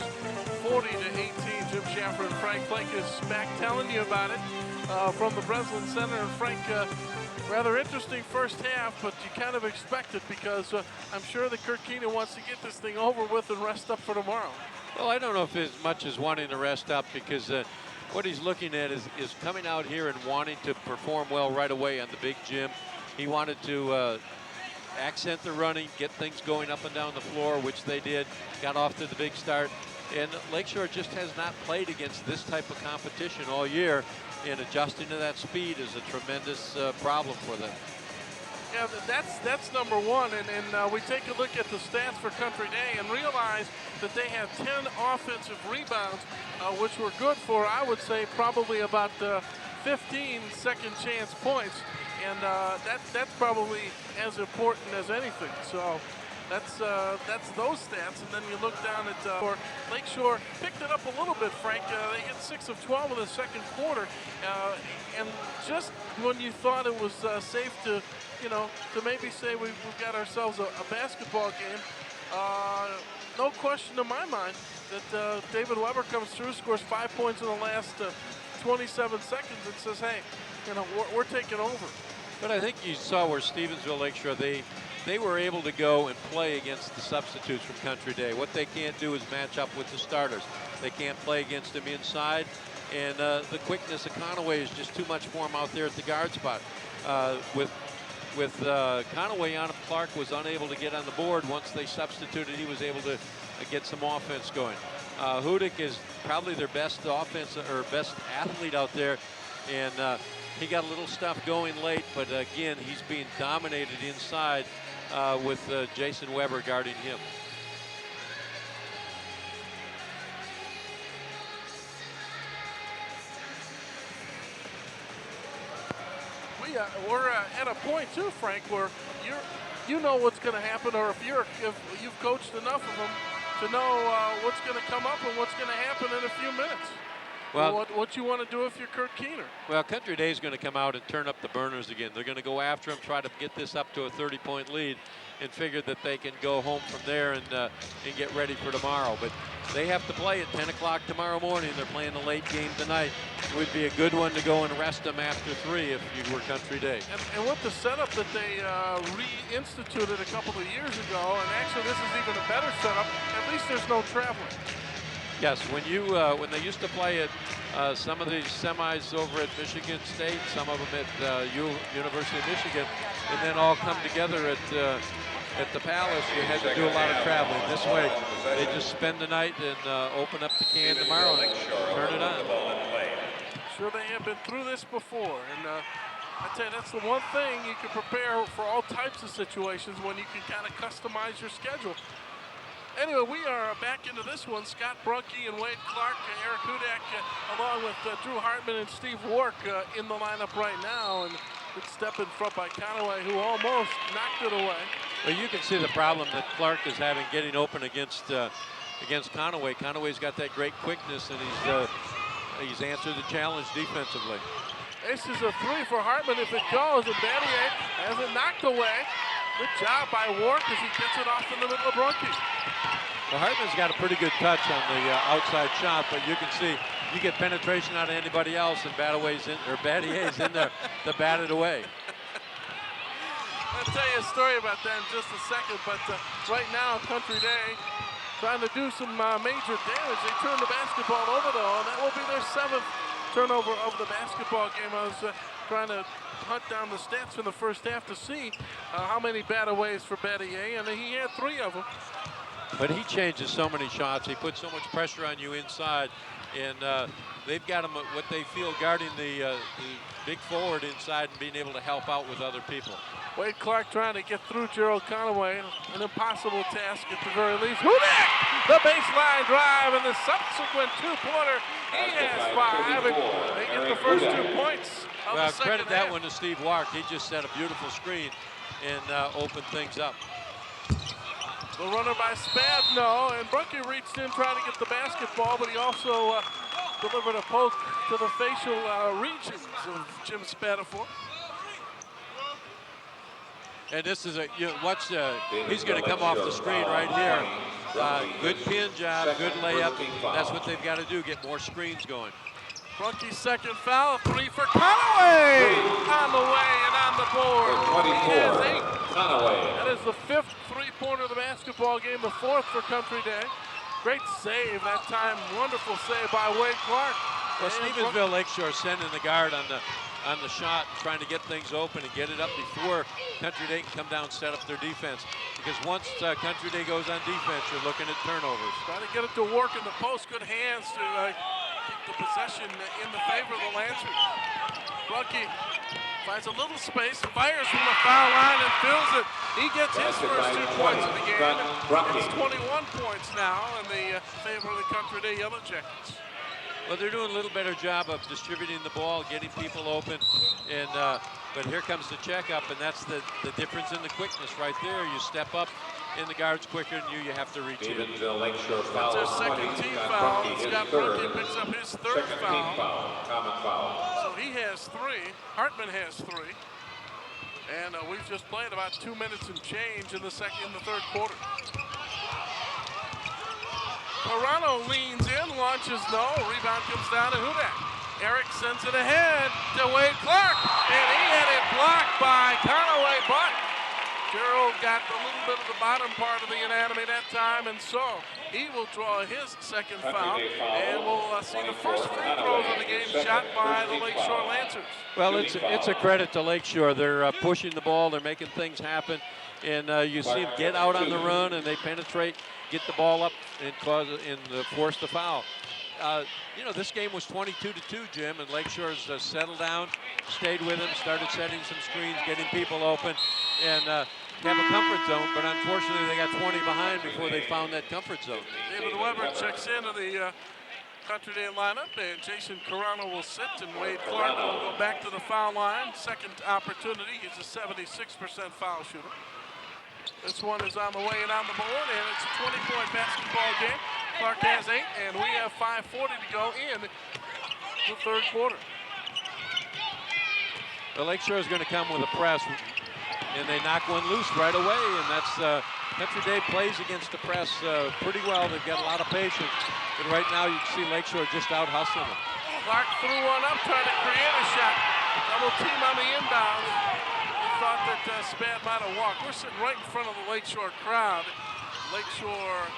40-18. Jim Shafran and Frank Pleacas back telling you about it from the Breslin Center. And Frank, rather interesting first half, but you kind of expect it because I'm sure that Kurt Keenan wants to get this thing over with and rest up for tomorrow. Well, I don't know if as much as wanting to rest up, because what he's looking at is coming out here and wanting to perform well right away on the big gym. He wanted to accent the running, get things going up and down the floor, which they did, got off to the big start. And Lakeshore just has not played against this type of competition all year, and adjusting to that speed is a tremendous problem for them. Yeah, that's number one, and we take a look at the stats for Country Day and realize that they have 10 offensive rebounds, which were good for, I would say, probably about 15 second chance points, and that's probably as important as anything. So that's those stats, and then you look down at Lakeshore picked it up a little bit, Frank. They hit 6 of 12 in the second quarter, and just when you thought it was safe to maybe say we've got ourselves a basketball game, no question in my mind that David Weber comes through, scores 5 points in the last 27 seconds and says, hey, we're taking over. But I think you saw where Stevensville Lakeshore, they were able to go and play against the substitutes from Country Day. What they can't do is match up with the starters. They can't play against them inside. And the quickness of Conaway is just too much for him out there at the guard spot. With Conaway on him, Clark was unable to get on the board. Once they substituted, he was able to get some offense going. Hudick is probably their best offense or best athlete out there, and he got a little stuff going late, but again, he's being dominated inside with Jason Weber guarding him. We're at a point too, Frank, where you know what's going to happen, or if you've coached enough of them to know what's going to come up and what's going to happen in a few minutes. Well, what you want to do if you're Kurt Keener? Well, Country Day is going to come out and turn up the burners again. They're going to go after him, try to get this up to a 30-point lead, and figure that they can go home from there and get ready for tomorrow. But they have to play at 10 o'clock tomorrow morning. They're playing a late game tonight. It would be a good one to go and rest them after 3 if you were Country Day. And with the setup that they reinstituted a couple of years ago, and actually this is even a better setup, at least there's no traveling. Yes, when they used to play at some of the semis over at Michigan State, some of them at University of Michigan, and then all come together at the Palace, you had to do a lot of traveling. This way, they just spend the night and open up the can tomorrow and turn it on. Sure, they have been through this before, and I tell you, that's the one thing you can prepare for all types of situations when you can kind of customize your schedule. Anyway, we are back into this one. Scott Brunke and Wade Clark, Eric Hudak, along with Drew Hartman and Steve Wark in the lineup right now. And good step in front by Conaway, who almost knocked it away. Well, you can see the problem that Clark is having getting open against Conaway. Conaway's got that great quickness, and he's answered the challenge defensively. This is a 3 for Hartman if it goes, and Battier has it knocked away. Good job by Wark as he gets it off in the middle of Brunke. Well, Hartman's got a pretty good touch on the outside shot, but you can see you get penetration out of anybody else, and Battier's in there to bat it away. I'll tell you a story about that in just a second, but right now, Country Day trying to do some major damage. They turn the basketball over, though, and that will be their 7th turnover of the basketball game. I was trying to hunt down the stats from the first half to see how many bat-aways for Battier, and he had 3 of them. But he changes so many shots. He puts so much pressure on you inside, and they've got him what they feel guarding the big forward inside and being able to help out with other people. Wade Clark trying to get through Gerald Conaway, an impossible task at the very least. Hudak, the baseline drive, and the subsequent 2-pointer. He has 5, and they get the first 2 points. Well, credit that one to Steve Wark. He just set a beautiful screen and opened things up. The runner by Spad, no, and Brunke reached in trying to get the basketball, but he also delivered a poke to the facial regions of Jim Spadafore. And this is watch, he's going to come off the screen right here. Good pin job, good layup. That's what they've got to do, get more screens going. Brunke's second foul, 3 for Conaway on the way and on the board. He has 8. Conaway. That is the 5th 3-pointer of the basketball game, the 4th for Country Day. Great save that time, wonderful save by Wade Clark. Well, Stevensville Lakeshore sending the guard on the shot, trying to get things open and get it up before Country Day can come down and set up their defense. Because once Country Day goes on defense, you're looking at turnovers. Trying to get it to work in the post. Good hands to keep the possession in the favor of the Lancers. Brunke finds a little space, fires from the foul line and fills it. He gets his first 2 points of the game. It's 21 points now in the favor of the Country Day Yellow Jackets. Well, they're doing a little better job of distributing the ball, getting people open, and but here comes the checkup, and that's the difference in the quickness right there. You step up, and the guard's quicker than you. You have to reach in. Stevensville Lakeshore foul. That's their second team foul. Scott Brunke picks up his 3rd Second foul. team foul, common foul. So he has 3. Hartman has 3. And we've just played about 2 minutes and change in the 3rd quarter. Toronto leans in, launches no. Rebound comes down to Hudak. Eric sends it ahead to Wade Clark. And he had it blocked by Conaway, but Cheryl got a little bit of the bottom part of the anatomy that time, and so he will draw his second foul, and we'll see the first free throws of the game shot by the Lakeshore Lancers. Well, it's a credit to Lakeshore. They're pushing the ball, they're making things happen, and you see them get out on the run, and they penetrate, get the ball up, and force the foul. You know, this game was 22-2, Jim, and Lakeshore's settled down, stayed with him, started setting some screens, getting people open, and have a comfort zone, but unfortunately they got 20 behind before they found that comfort zone. David Weber checks into the Country Day lineup, and Jason Carano will sit, and Wade Clark will go back to the foul line. Second opportunity. He's a 76% foul shooter. This one is on the way and on the board, and it's a 20-point basketball game. Clark has 8, and we have 5:40 to go in the third quarter. The Lakeshore is going to come with a press, and they knock one loose right away, and that's Country Day plays against the press pretty well. They've got a lot of patience, but right now you can see Lakeshore just out hustling them. Clark threw one up, trying to create a shot. Double team on the inbound. He thought that Spad might have walked. We're sitting right in front of the Lakeshore crowd. Lakeshore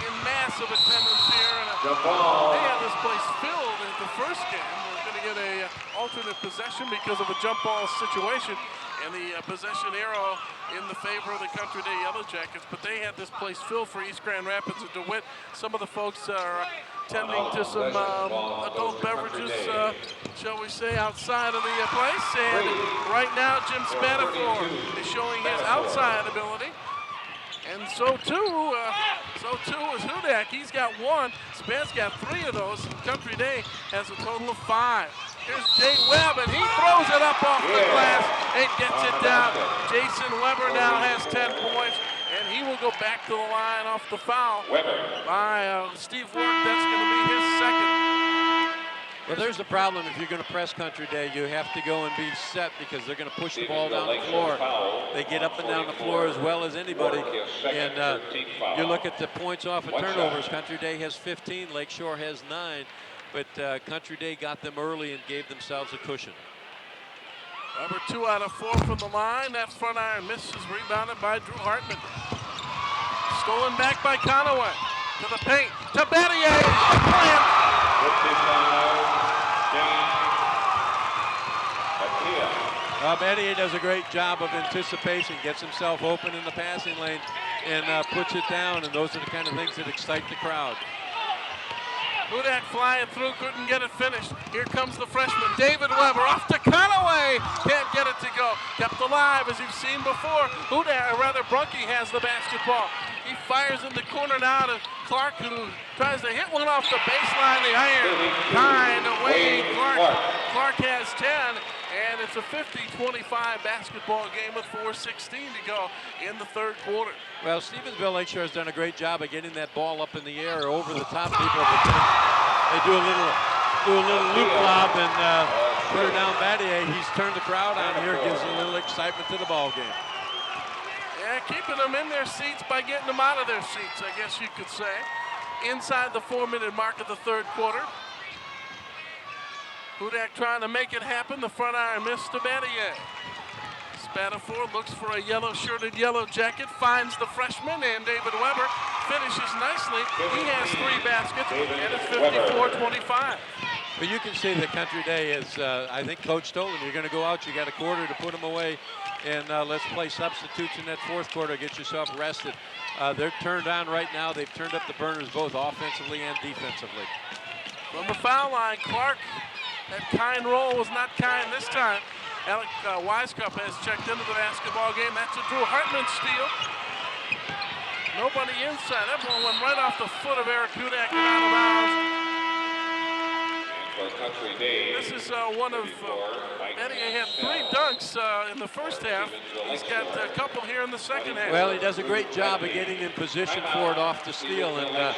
in massive attendance here, and they had this place filled in the first game. We're going to get a alternate possession because of a jump ball situation, and the possession arrow in the favor of the Country Day Yellow Jackets. But they had this place filled for East Grand Rapids and DeWitt. Some of the folks are tending to some adult beverages, shall we say, outside of the place. And right now, Jim Spadafore is showing his outside ability. And so too is Hudak. He's got 1. Spad's got 3 of those. And Country Day has a total of 5. Here's Jay Webb, and he throws it up off the glass and gets it down. Jason Weber now has 10 points, and he will go back to the line off the foul by Steve Work. That's going to be his second. Well, there's the problem. If you're going to press Country Day, you have to go and be set because they're going to push the ball down the floor. They get up and down the floor as well as anybody. And you look at the points off of turnovers. Country Day has 15. Lakeshore has 9. But Country Day got them early and gave themselves a cushion. Weber 2 out of 4 from the line. That front iron misses, rebounded by Drew Hartman. Stolen back by Conaway. To the paint. To Battier. Battier does a great job of anticipation, gets himself open in the passing lane, and puts it down, and those are the kind of things that excite the crowd. Hudak flying through, couldn't get it finished. Here comes the freshman, David Weber, off to Conaway. Can't get it to go. Kept alive, as you've seen before. Hudak, or rather Brunke, has the basketball. He fires in the corner now to Clark, who tries to hit one off the baseline. The iron kind of Wade Clark. Clark has 10, and it's a 50-25 basketball game with 4:16 to go in the third quarter. Well, Stevensville Lakeshore has done a great job of getting that ball up in the air over the top people. They do a little loop lob and put her down Battier. He's turned the crowd on here, gives a little excitement to the ball game. Yeah, keeping them in their seats by getting them out of their seats, I guess you could say. Inside the 4-minute mark of the third quarter. Hudak trying to make it happen. The front iron missed to Battier. Spadafore looks for a yellow-shirted Yellow Jacket, finds the freshman, and David Weber finishes nicely. He has 3 baskets, and it's 54-25. But you can see that Country Day is, I think Coach told him, you're going to go out, you got a quarter to put them away, and let's play substitutes in that fourth quarter, get yourself rested. They're turned on right now. They've turned up the burners both offensively and defensively. From the foul line, Clark, that kind roll was not kind this time. Alec Wisecup has checked into the basketball game. That's a Drew Hartman steal. Nobody inside. That ball went right off the foot of Eric Hudak and out of bounds. This is one of Battier had 3 dunks in the first half. He's got a couple here in the second half. Well, he does a great job of getting in position for it off the steal, and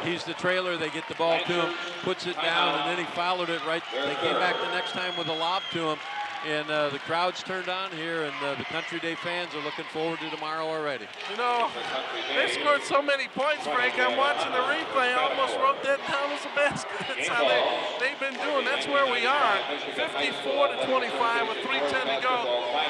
he's the trailer. They get the ball to him, puts it down, and then he followed it right. They came back the next time with a lob to him, and the crowd's turned on here, and the Country Day fans are looking forward to tomorrow already. You know, they scored so many points, Frank. I'm watching the replay. I almost wrote that down as a basket. That's how they've been doing. That's where we are. 54-25 with 3:10 to go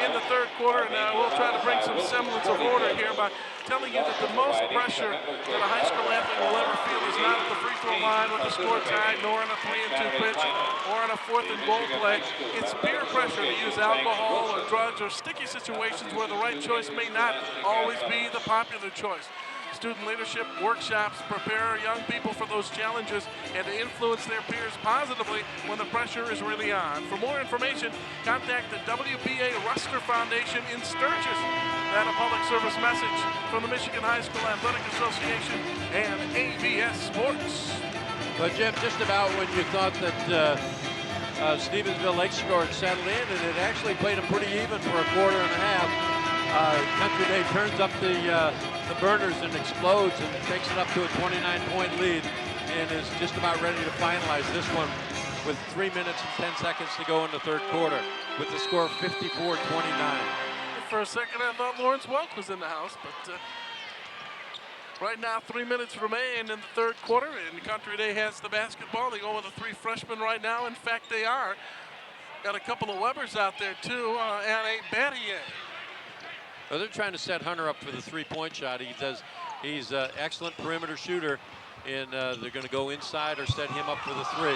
in the third quarter. And we'll try to bring some semblance of order here by telling you that the most pressure that a high school athlete will ever feel is not at the free throw line with the score tied, nor in a 3-and-2 pitch, or in a 4th-and-goal play. It's peer pressure to use alcohol or drugs or sticky situations where the right choice may not always be the popular choice. Student leadership workshops prepare young people for those challenges and to influence their peers positively when the pressure is really on. For more information, contact the WBA Ruster Foundation in Sturgis. That a public service message from the Michigan High School Athletic Association and ABS Sports. But Jim, just about when you thought that Stevensville Lakeshore had settled in, and it actually played them pretty even for a quarter and a half. Country Day turns up the burners and explodes and takes it up to a 29-point lead and is just about ready to finalize this one with 3 minutes and 10 seconds to go in the third quarter with the score of 54-29. For a second, I thought Lawrence Welk was in the house, but right now 3 minutes remain in the third quarter, and Country Day has the basketball. They go with the 3 freshmen right now. In fact, they are. Got a couple of Webbers out there, too, and a Battier. Well, they're trying to set Hunter up for the 3-point shot. He's an excellent perimeter shooter, and they're going to go inside or set him up for the 3.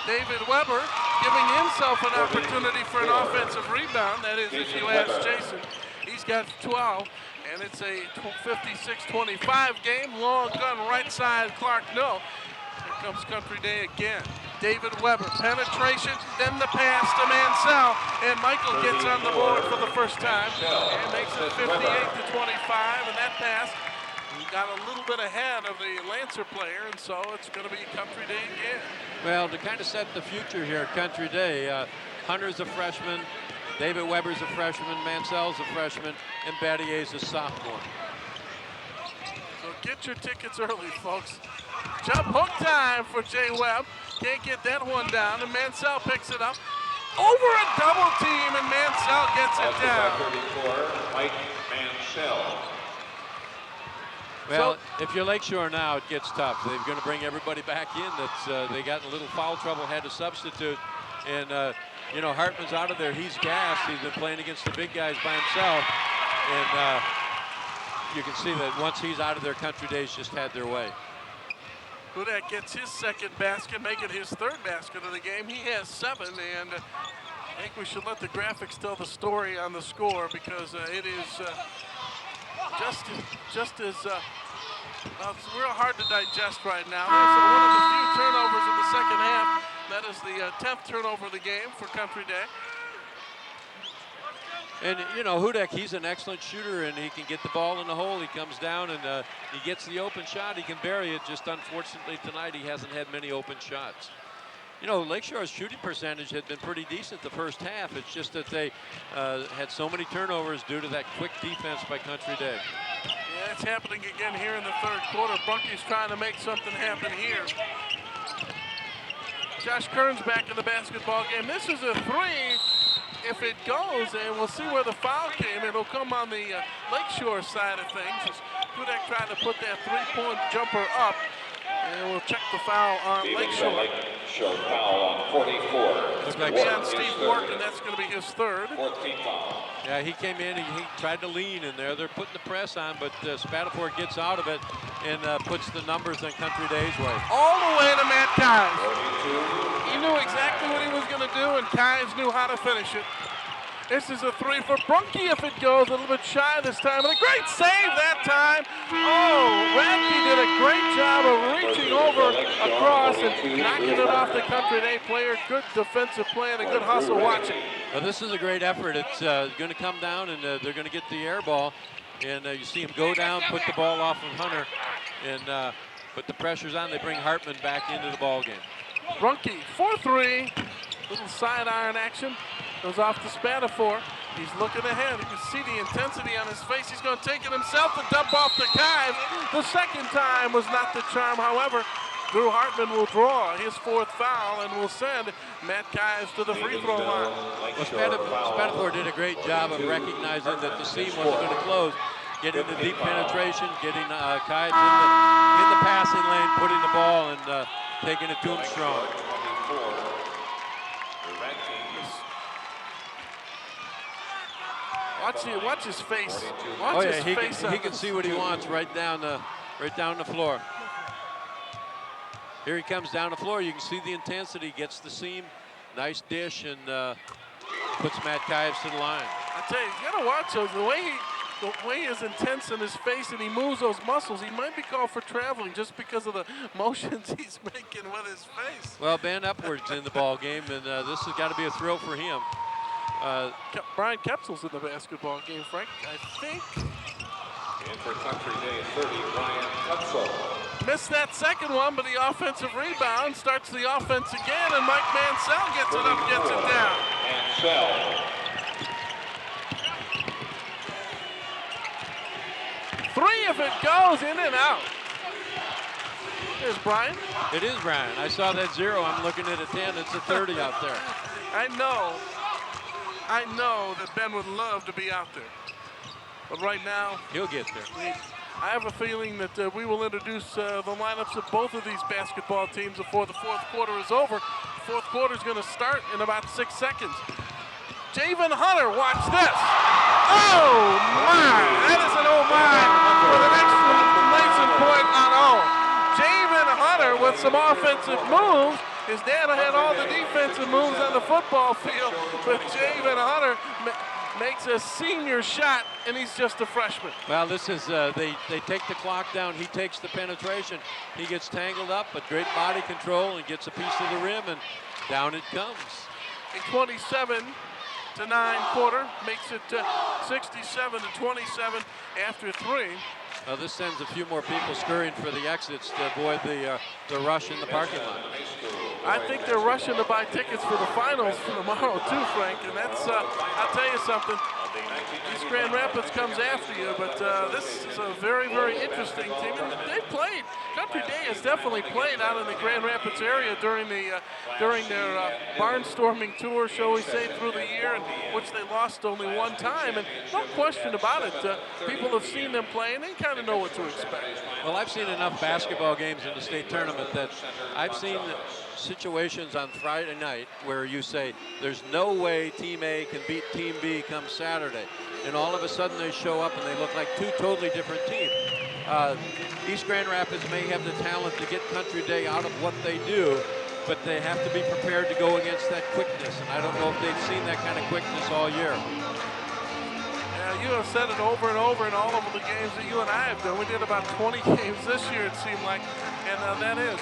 David Weber giving himself an opportunity for an offensive rebound. That is, if you ask Jason. He's got 12, and it's a 56-25 game. Long gun right side, Clark, no. Here comes Country Day again. David Weber, penetration, then the pass to Mansell, and Michael gets on the board for the first time and makes it 58-25, and that pass got a little bit ahead of the Lancer player, and so it's going to be Country Day again. Well, to kind of set the future here at Country Day, Hunter's a freshman, David Weber's a freshman, Mansell's a freshman, and Battier's a sophomore. So get your tickets early, folks. Jump hook time for Jay Webb. Can't get that one down, and Mansell picks it up. Over a double team, and Mansell gets it down. 34, Mike Mansell. Well, if you're Lakeshore now, it gets tough. They're going to bring everybody back in. They got in a little foul trouble, had to substitute. And, you know, Hartman's out of there. He's gassed. He's been playing against the big guys by himself. And you can see that once he's out of there, Country Day's just had their way. Hudak gets his second basket, making his third basket of the game. He has 7, and I think we should let the graphics tell the story on the score because it is just as it's real hard to digest right now. It's one of the few turnovers in the second half. That is the 10th turnover of the game for Country Day. And, you know, Hudak, he's an excellent shooter, and he can get the ball in the hole. He comes down, and he gets the open shot. He can bury it. Just unfortunately tonight, he hasn't had many open shots. You know, Lakeshore's shooting percentage had been pretty decent the first half. It's just that they had so many turnovers due to that quick defense by Country Day. Yeah, it's happening again here in the third quarter. Brunke's trying to make something happen here. Josh Kern's back in the basketball game. This is a 3. If it goes, and we'll see where the foul came, it'll come on the Lakeshore side of things. Hudak trying to put that 3-point jumper up, and we'll check the foul on Lakeshore. Lakeshore foul on 44. It's going to be on Steve Work, and that's going to be his third. 14th foul. Yeah, he came in, he tried to lean in there. They're putting the press on, but Spadafore gets out of it and puts the numbers on Country Day's way. All the way to Matt Kives. He knew exactly what he was going to do, and Kives knew how to finish it. This is a 3 for Brunke if it goes. A little bit shy this time, and a great save that time. Oh, Radke did a great job of reaching over across and knocking it off the Country Day player. Good defensive play and a good hustle watching. Well, this is a great effort. It's going to come down, and they're going to get the air ball. And you see him go down, put the ball off of Hunter, and put the pressure's on. They bring Hartman back into the ball game. Brunke, 4-3. Little side iron action. Goes off to Spadafore. He's looking ahead. You can see the intensity on his face. He's going to take it himself and dump off to Kives. The second time was not the charm. However, Drew Hartman will draw his 4th foul and will send Matt Kives to the free throw line. Well, Spadafore did a great job of recognizing that the seam wasn't going to close, getting the deep penetration, getting Kives in the passing lane, putting the ball, and taking it to him strong. Watch his face. Watch his face. He can see what he wants right down the floor. Here he comes down the floor. You can see the intensity. Gets the seam, nice dish, and puts Matt Kives to the line. I tell you, you gotta watch those. The way he is intense in his face and he moves those muscles, he might be called for traveling just because of the motions he's making with his face. Well, Ben Upward's in the ball game, and this has got to be a thrill for him. Brian Kepsel's in the basketball game, Frank, I think. And for Country Day 30, Brian Kepsel. Missed that second one, but the offensive rebound starts the offense again, and Mike Mansell gets it up, gets it down. Mansell. 3 if it goes, in and out. There's Brian. It is Brian. I saw that 0. I'm looking at a 10. It's a 30 out there. I know that Ben would love to be out there. But right now, he'll get there. I have a feeling that we will introduce the lineups of both of these basketball teams before the 4th quarter is over. The 4th quarter is going to start in about 6 seconds. Javen Hunter, watch this. Oh my, that is an oh my with an exclamation point on oh. Javen Hunter with some offensive moves. His dad had all the defensive moves on the football field, but Javen Hunter makes a senior shot, and he's just a freshman. Well, this is, they take the clock down. He takes the penetration. He gets tangled up, but great body control, and gets a piece of the rim, and down it comes. A 27-9 quarter makes it 67-27 after 3. Well, this sends a few more people scurrying for the exits to avoid the rush in the parking lot. I think they're rushing to buy tickets for the finals for tomorrow too, Frank, and that's, I'll tell you something, East Grand Rapids comes after you, but this is a very, very interesting team. And they've played, Country Day has definitely played out in the Grand Rapids area during their barnstorming tour, shall we say, through the year, in which they lost only 1 time, and no question about it, people have seen them play, and they kind of know what to expect. Well, I've seen enough basketball games in the state tournament that I've seen situations on Friday night where you say there's no way Team A can beat Team B come Saturday, and all of a sudden they show up and they look like 2 totally different teams. East Grand Rapids may have the talent to get Country Day out of what they do, but they have to be prepared to go against that quickness, and I don't know if they've seen that kind of quickness all year. You have said it over and over in all of the games that you and I have done. We did about 20 games this year, it seemed like, and that is,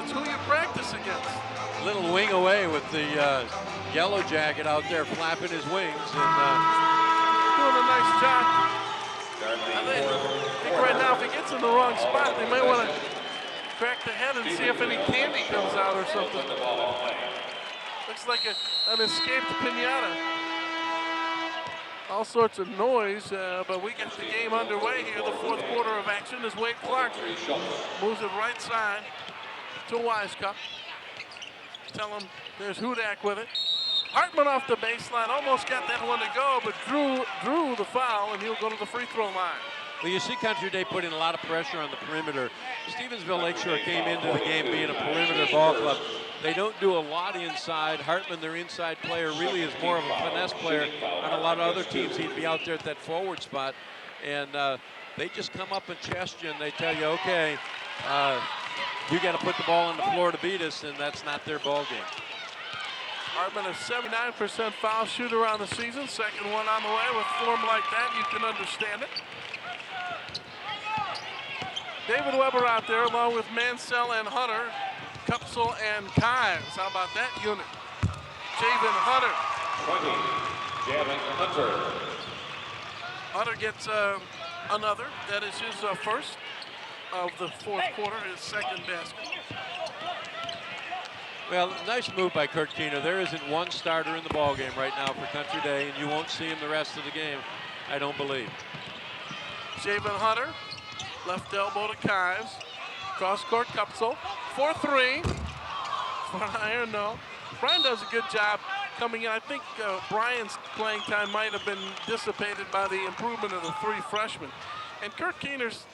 it's who you practice against. Little wing away with the yellow jacket out there flapping his wings, and doing a nice job. I think right now, if he gets in the wrong spot, they may want to crack the head and see if any candy comes out or something. Looks like an escaped pinata. All sorts of noise, but we get the game underway here. The 4th quarter of action as Wade Clark moves it right side to Wisecup. Tell him there's Hudak with it. Hartman off the baseline, almost got that one to go, but drew the foul, and he'll go to the free throw line. Well, you see Country Day putting a lot of pressure on the perimeter. Stevensville Lakeshore came into the game being a perimeter ball club. They don't do a lot inside. Hartman, their inside player, really is more of a finesse player. On a lot of other teams, he'd be out there at that forward spot. And they just come up and chest you, and they tell you, okay, you got to put the ball on the floor to beat us, and that's not their ball game. Hartman, a 79% foul shooter on the season. Second one on the way. With form like that, you can understand it. David Weber out there along with Mansell and Hunter, Kupsel and Kives. How about that unit? Javen Hunter. 20, Javen Hunter. Hunter gets another. That is his first of the 4th quarter, his second basket. Well, nice move by Kirk Keener. There isn't one starter in the ballgame right now for Country Day, and you won't see him the rest of the game, I don't believe. Javen Hunter, left elbow to Kives. Cross court, Cupsel. 4-3. For iron, no. Brian does a good job coming in. I think Brian's playing time might have been dissipated by the improvement of the 3 freshmen. And Kurt Keener's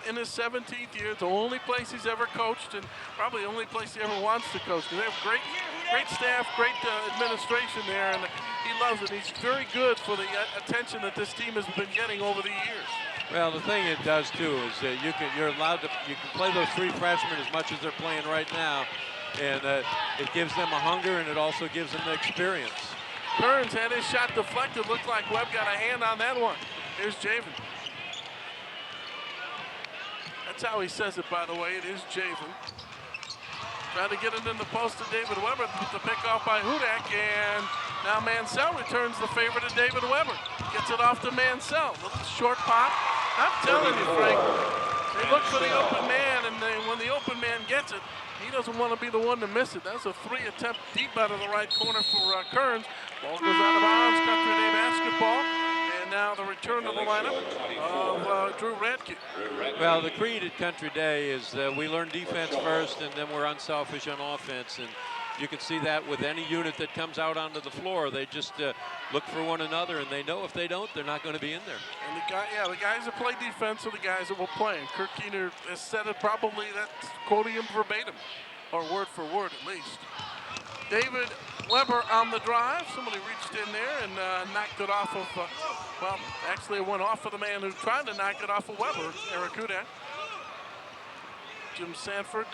in his 17th year. It's the only place he's ever coached, and probably the only place he ever wants to coach. They have great staff, great administration there, and he loves it. He's very good for the attention that this team has been getting over the years. Well, the thing it does too is that you can play those 3 freshmen as much as they're playing right now, and it gives them a hunger, and it also gives them the experience. Kearns had his shot deflected. Looked like Webb got a hand on that one. Here's Javen. That's how he says it, by the way. It is Javen. Trying to get it in the post to David Weber. The pick off by Hudak, and now Mansell returns the favor to David Weber. Gets it off to Mansell. Little short pop. I'm telling you, Frank, they look for the open man, and when the open man gets it, he doesn't want to be the one to miss it. That's a 3 attempt deep out of the right corner for Kearns. Ball goes out of bounds. Country Day basketball. And now the return to the lineup of Drew Radke. Well, the creed at Country Day is we learn defense first, and then we're unselfish on offense. And you can see that with any unit that comes out onto the floor. They just look for one another, and they know if they don't, they're not going to be in there. And the guys that play defense are the guys that will play. And Kurt Keener has said it probably, that's quoting him verbatim, or word for word at least. David Weber on the drive. Somebody reached in there and knocked it off of, well, actually it went off of the man who tried to knock it off of Weber, Eric Hudak. Jim Sanford,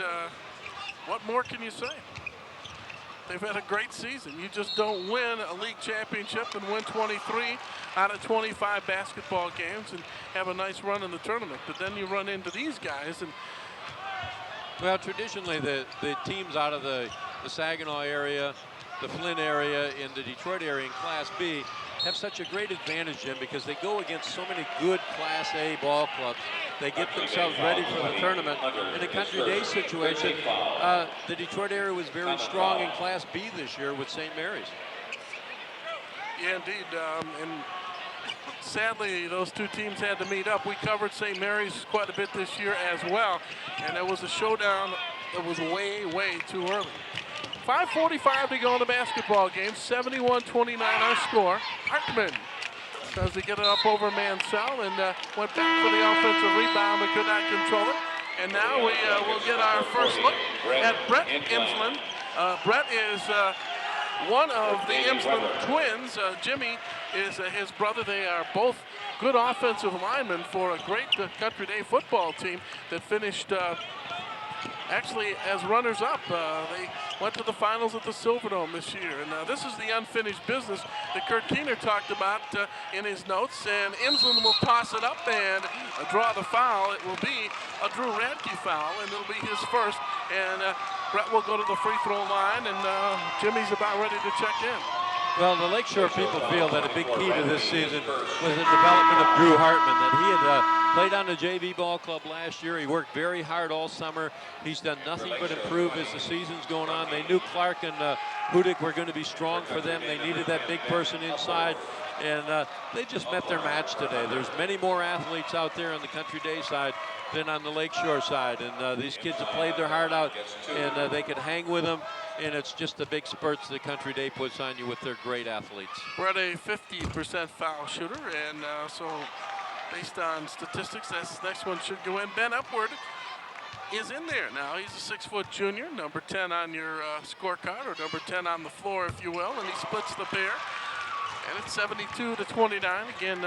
what more can you say? They've had a great season. You just don't win a league championship and win 23 out of 25 basketball games and have a nice run in the tournament. But then you run into these guys. And well, traditionally the teams out of the Saginaw area, the Flint area, in the Detroit area in Class B have such a great advantage, Jim, because they go against so many good Class A ball clubs. They get themselves ready for the tournament. In a Country Day situation, the Detroit area was very strong in Class B this year with St. Mary's. Yeah, indeed. And sadly, those 2 teams had to meet up. We covered St. Mary's quite a bit this year as well, and it was a showdown that was way, way too early. 5:45 to go in the basketball game. 71-29 our score. Hartman tries to get it up over Mansell and went back for the offensive rebound but could not control it. And now we will get our first look at Brett Imsland. Brett is one of the Imsland twins. Jimmy is his brother. They are both good offensive linemen for a great Country Day football team that finished actually as runners-up. They went to the finals at the Silverdome this year. And this is the unfinished business that Kurt Keener talked about in his notes. And Imsland will toss it up and draw the foul. It will be a Drew Radke foul, and it'll be his first. And Brett will go to the free throw line, and Jimmy's about ready to check in. Well, the Lakeshore people feel that a big key to this season was the development of Drew Hartman, that he had played on the JV ball club last year. He worked very hard all summer. He's done nothing but improve as the season's going on. They knew Clark and Hudik were going to be strong for them. They needed that big person inside, and they just met their match today. There's many more athletes out there on the Country Day side than on the Lakeshore side, and these kids have played their heart out, and they could hang with them. And it's just the big spurts the Country Day puts on you with their great athletes. We're at a 50% foul shooter, and so based on statistics, this next one should go in. Ben Upward is in there now. He's a 6-foot junior, number 10 on your scorecard, or number 10 on the floor, if you will, and he splits the pair. And it's 72-29. Again,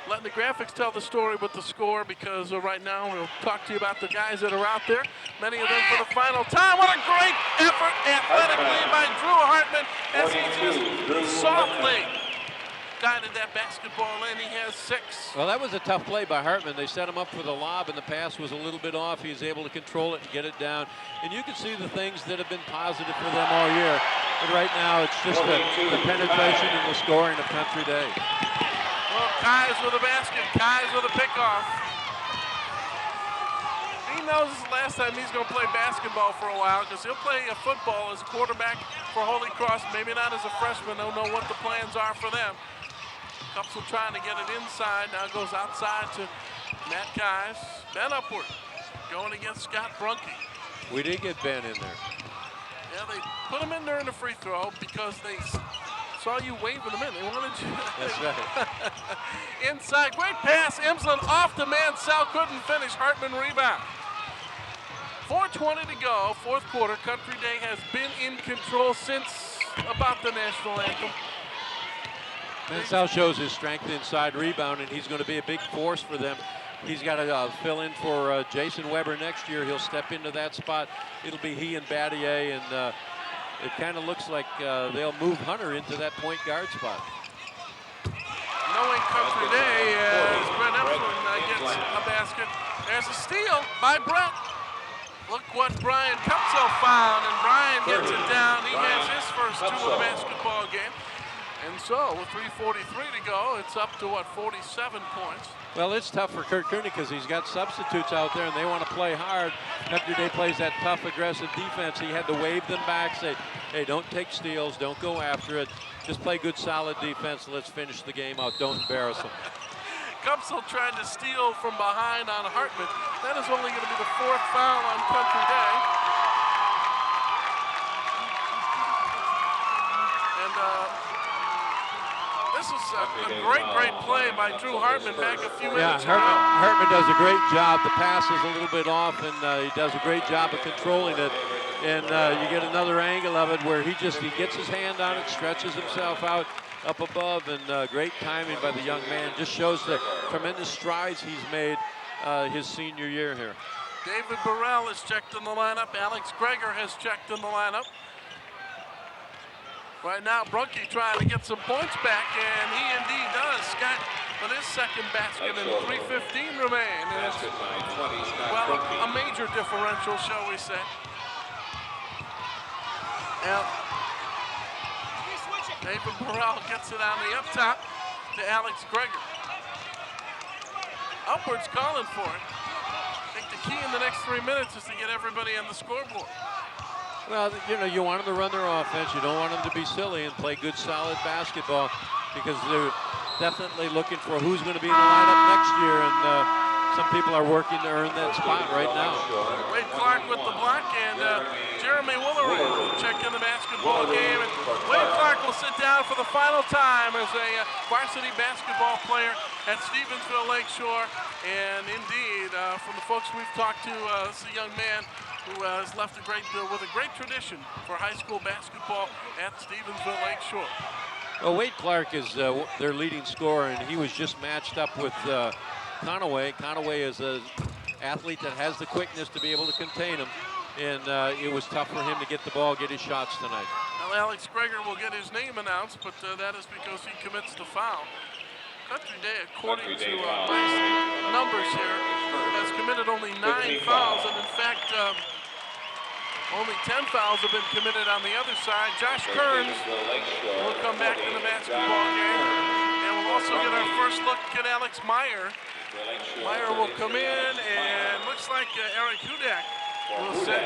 letting the graphics tell the story with the score, because right now we'll talk to you about the guys that are out there, many of them for the final time. What a great effort athletically by Drew Hartman as he just softly guided that basketball in. He has 6. Well, that was a tough play by Hartman. They set him up for the lob, and the pass was a little bit off. He was able to control it and get it down. And you can see the things that have been positive for them all year. But right now, it's just the penetration and the scoring of Country Day. Well, Kais with a basket, Kais with a pickoff. He knows this is the last time he's going to play basketball for a while, because he'll play football as a quarterback for Holy Cross, maybe not as a freshman. Don't know what the plans are for them. Cupsel trying to get it inside, now goes outside to Matt Kais. Ben Upward going against Scott Brunke. We did get Ben in there. Yeah, they put him in there in the free throw because they saw you waving him in. They wanted you. That's right. Inside, great pass. Imslin off the man. Sal couldn't finish. Hartman rebound. 4:20 to go, fourth quarter. Country Day has been in control since about the national anthem. Ben Sal shows his strength inside rebound, and he's going to be a big force for them. He's got to fill in for Jason Weber next year. He'll step into that spot. It'll be he and Battier, and it kind of looks like they'll move Hunter into that point guard spot. Knowing Country Day as Brett Emslin gets a basket. There's a steal by Brett. Look what Brian Cupso found, and Brian gets it down. He has his first 2 of the basketball game. And so, with 3:43 to go, it's up to, 47 points. Well, it's tough for Kurt Cooney because he's got substitutes out there, and they want to play hard. Country Day plays that tough, aggressive defense. He had to wave them back, say, hey, don't take steals, don't go after it. Just play good, solid defense, and let's finish the game out. Don't embarrass them. Cupsell tried to steal from behind on Hartman. That is only going to be the 4th foul on Country Day. And this is a great play by Drew Hartman back a few minutes ago. Hartman does a great job. The pass is a little bit off, and he does a great job of controlling it. And you get another angle of it where he gets his hand on it, stretches himself out up above, and great timing by the young man. Just shows the tremendous strides he's made his senior year here. David Burrell is checked in the lineup. Alex Greger has checked in the lineup. Right now, Brunke trying to get some points back, and he indeed does. Scott with his second basket, and 3:15 remain. And it's, well, a major differential, shall we say. Now, David Burrell gets it on the up top to Alex Greger. Upwards calling for it. I think the key in the next 3 minutes is to get everybody on the scoreboard. Well, you want them to run their offense. You don't want them to be silly and play good, solid basketball because they're definitely looking for who's going to be in the lineup next year, and some people are working to earn that spot right now. Wade Clark with the block, and Jeremy Woolery will check in the basketball game. And Wade Clark will sit down for the final time as a varsity basketball player at Stevensville Lakeshore. And indeed, from the folks we've talked to, this is a young man who has left with a great tradition for high school basketball at Stevensville Lakeshore. Well, Wade Clark is their leading scorer, and he was just matched up with Conaway. Conaway is an athlete that has the quickness to be able to contain him, and it was tough for him to get the ball, get his shots tonight. Well, Alex Greger will get his name announced, but that is because he commits the foul. Country Day, according to my numbers here, has committed only 9 fouls, and in fact, only 10 fouls have been committed on the other side. Josh Kearns will come back in the basketball game. And we'll also get our first look at Alex Meyer. Meyer will come in, and looks like Eric Hudak will sit.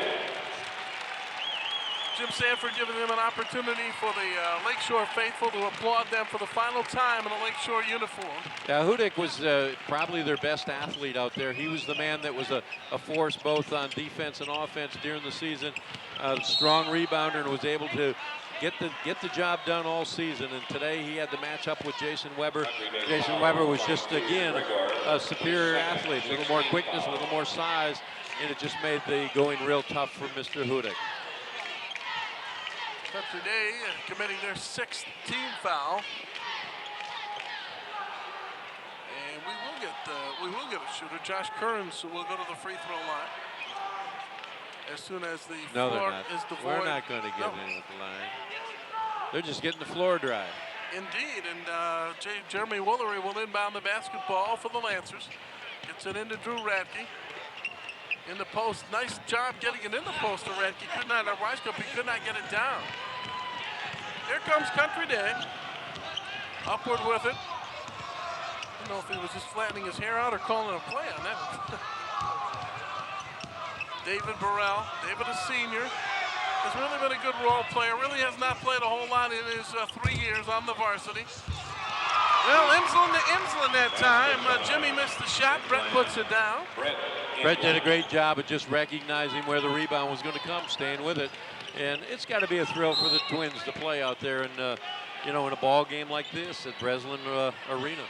Jim Sanford giving them an opportunity for the Lakeshore faithful to applaud them for the final time in a Lakeshore uniform. Yeah, Hudak was probably their best athlete out there. He was the man that was a force both on defense and offense during the season. Strong rebounder and was able to get the job done all season. And today he had to match up with Jason Weber. Jason Weber was just, again, a superior athlete. A little more quickness, a little more size, and it just made the going real tough for Mr. Hudak. Country Day committing their 6th team foul, and we will get a shooter. Josh Kearns will go to the free throw line as soon as the floor is devoid. We're not going to get in at the line. They're just getting the floor dry. Indeed, and Jeremy Woolery will inbound the basketball for the Lancers. Gets it into Drew Radke. In the post, nice job getting it in the post to Radke. He could not get it down. Here comes Country Day. Upward with it. I don't know if he was just flattening his hair out or calling a play on that. David Burrell, David a senior, has really been a good role player. Really has not played a whole lot in his 3 years on the varsity. Well, Imslin to Imslin that time. Jimmy missed the shot. Brett puts it down. Brett did a great job of just recognizing where the rebound was going to come, staying with it. And it's got to be a thrill for the Twins to play out there in, you know, in a ball game like this at Breslin Arena.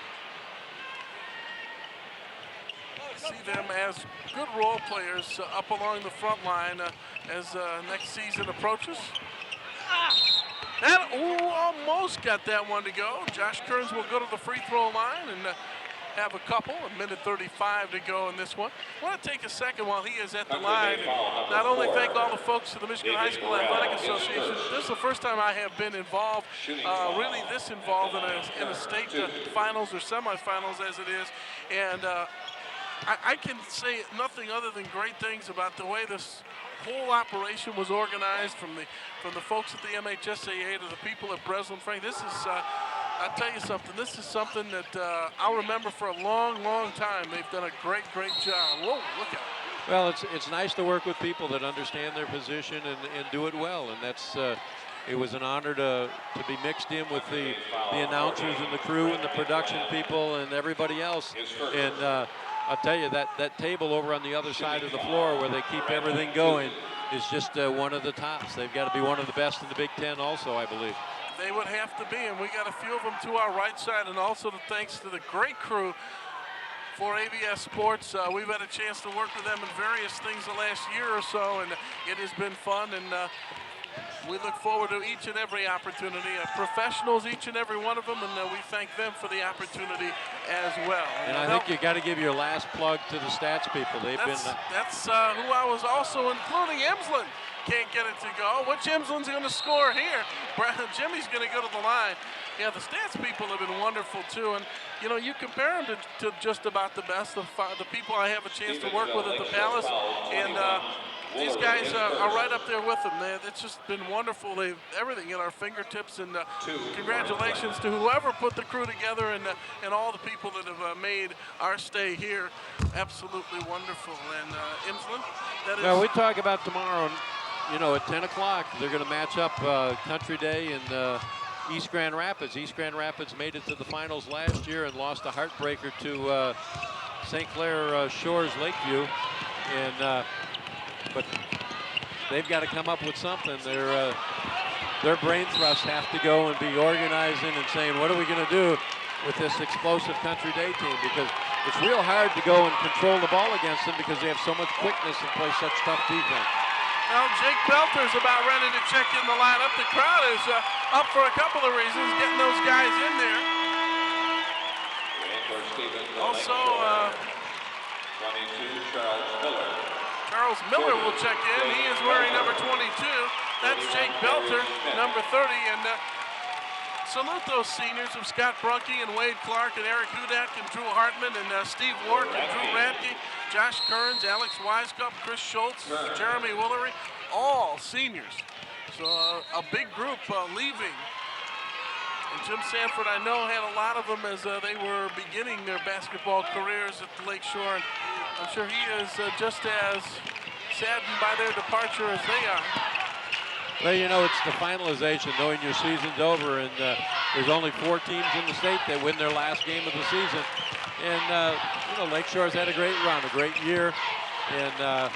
See them as good role players up along the front line as next season approaches. That almost got that one to go. Josh Kearns will go to the free throw line and have a couple. A minute 35 to go in this one. I want to take a second while he is at the line and not only thank all the folks at the Michigan High School Athletic Association. This is the first time I have been involved, really this involved in a state finals or semifinals as it is. And I can say nothing other than great things about the way this whole operation was organized, from the folks at the MHSAA to the people at Breslin. Frank, this is, I'll tell you something, this is something that I'll remember for a long, long time. They've done a great, great job. Whoa, look at it. Well, it's nice to work with people that understand their position and do it well, and that's it was an honor to be mixed in with the announcers and the crew and the production people and everybody else. And I'll tell you, that table over on the other side of the floor where they keep everything going is just one of the tops. They've got to be one of the best in the Big Ten also, I believe. They would have to be, and we got a few of them to our right side, and also thanks to the great crew for ABS Sports. We've had a chance to work with them in various things the last year or so, and it has been fun, and we look forward to each and every opportunity. Professionals, each and every one of them, and we thank them for the opportunity as well. And I think you got to give your last plug to the stats people. That's who I was also including. Emsland can't get it to go. Which Emsland's going to score here? Jimmy's going to go to the line. Yeah, the stats people have been wonderful too, and you know, you compare them to just about the best. The people I have a chance to work with at the Palace, and these guys are right up there with them. It's just been wonderful. They've everything at our fingertips, and congratulations to whoever put the crew together and all the people that have made our stay here absolutely wonderful. And Emsland, that is. Well, we talk about tomorrow, you know, at 10 o'clock, they're going to match up Country Day and East Grand Rapids. East Grand Rapids made it to the finals last year and lost a heartbreaker to St. Clair Shores Lakeview. And but they've got to come up with something. Their brain thrusts have to go and be organizing and saying, what are we going to do with this explosive Country Day team? Because it's real hard to go and control the ball against them because they have so much quickness and play such tough defense. Well, Jake Belter's about ready to check in the lineup. The crowd is up for a couple of reasons, getting those guys in there. Also, 22, Charles Miller. Charles Miller will check in. He is wearing number 22. That's Jake Belter, number 30. And salute those seniors of Scott Brunke and Wade Clark and Eric Hudak and Drew Hartman and Steve Wark and Drew Radke, Josh Kearns, Alex Weiskup, Chris Schultz, Jeremy Willery, all seniors. So a big group leaving. And Jim Sanford, I know, had a lot of them as they were beginning their basketball careers at the Lakeshore. And I'm sure he is just as saddened by their departure as they are. Well, you know, it's the finalization, knowing your season's over, and there's only 4 teams in the state that win their last game of the season. And, you know, Lakeshore's had a great run, a great year, and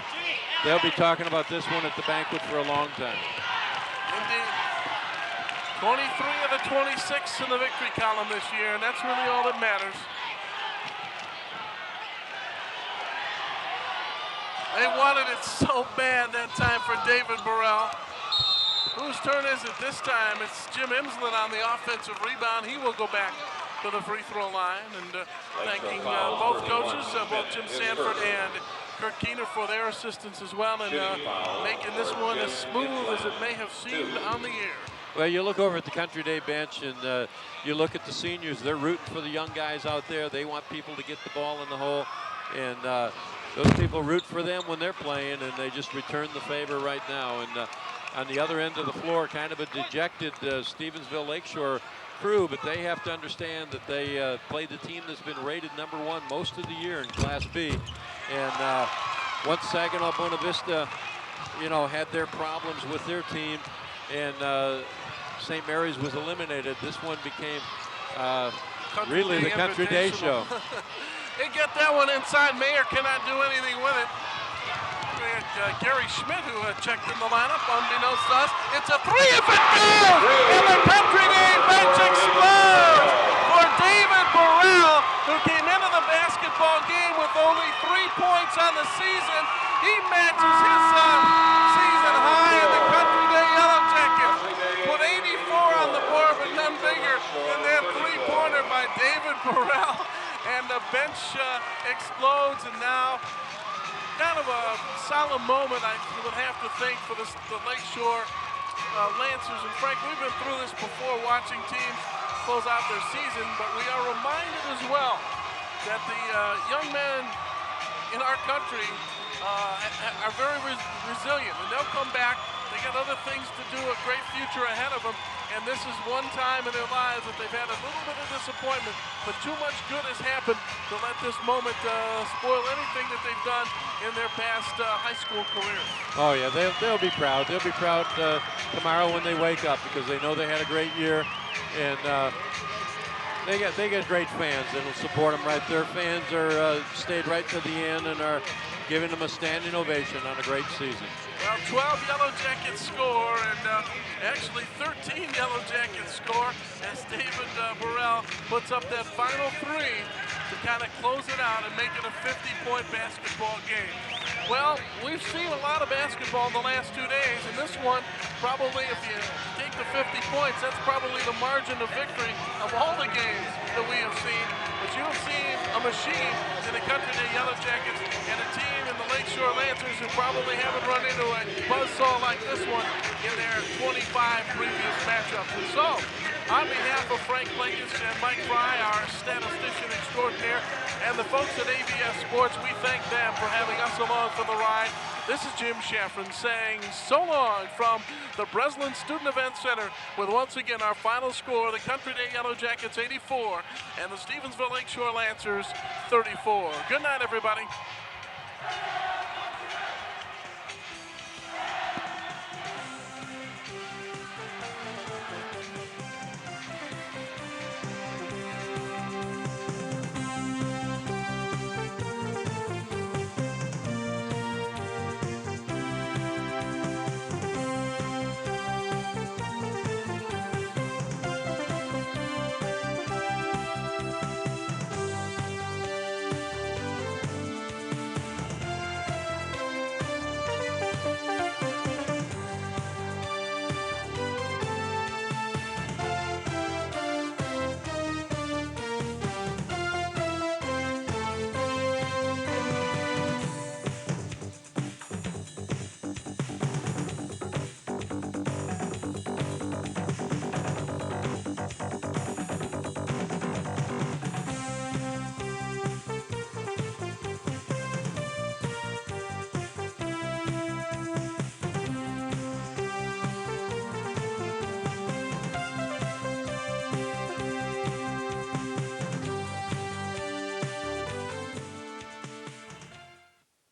they'll be talking about this one at the banquet for a long time. Indeed. 23 of the 26 in the victory column this year, and that's really all that matters. They wanted it so bad that time for David Burrell. Whose turn is it this time? It's Jim Emsland on the offensive rebound. He will go back to the free throw line, and thanking both coaches, both Jim Sanford and Kirk Keener, for their assistance as well, and making this one as smooth as it may have seemed on the air. Well, you look over at the Country Day bench, and you look at the seniors. They're rooting for the young guys out there. They want people to get the ball in the hole, and those people root for them when they're playing, and they just return the favor right now. And on the other end of the floor, kind of a dejected Stevensville Lakeshore crew, but they have to understand that they played the team that's been rated #1 most of the year in Class B. And once Saginaw Buena Vista, you know, had their problems with their team, and St. Mary's was eliminated, this one became really the Country Day show. They get that one inside. Mayer cannot do anything with it. We had Gary Schmidt who checked in the lineup, unbeknownst to us. It's a three if it goes! And the Country Day bench explodes for David Burrell, who came into the basketball game with only 3 points on the season. He matches his season high in the Country Day Yellow Jackets. Put 84 on the board, but none bigger than that three-pointer by David Burrell. And the bench explodes, and now kind of a solemn moment, I would have to think, for the Lakeshore Lancers. And Frank, we've been through this before, watching teams close out their season, but we are reminded as well that the young men in our country are very resilient, and they'll come back. They got other things to do, a great future ahead of them, and this is one time in their lives that they've had a little bit of disappointment, but too much good has happened to let this moment spoil anything that they've done in their past high school career. Oh yeah, they'll be proud. They'll be proud tomorrow when they wake up, because they know they had a great year, and they got great fans that'll support them right. Their fans are stayed right to the end and are giving them a standing ovation on a great season. Well, 12 Yellow Jackets score, and actually 13 Yellow Jackets score as David Burrell puts up that final three to kind of close it out and make it a 50-point basketball game. Well, we've seen a lot of basketball in the last 2 days, and this one, probably, if you take the 50 points, that's probably the margin of victory of all the games that we have seen. But you have seen a machine in the Country Day Yellow Jackets and a team in the Lakeshore Lancers who probably haven't run into a buzzsaw like this one in their 25 previous matchups. And so, on behalf of Frank Pleacas and Mike Fry, our statistician extraordinaire, and the folks at ABS Sports, we thank them for having us along for the ride. This is Jim Shafran saying so long from the Breslin Student Event Center with once again our final score, the Country Day Yellow Jackets 84 and the Stevensville Lakeshore Lancers 34. Good night, everybody.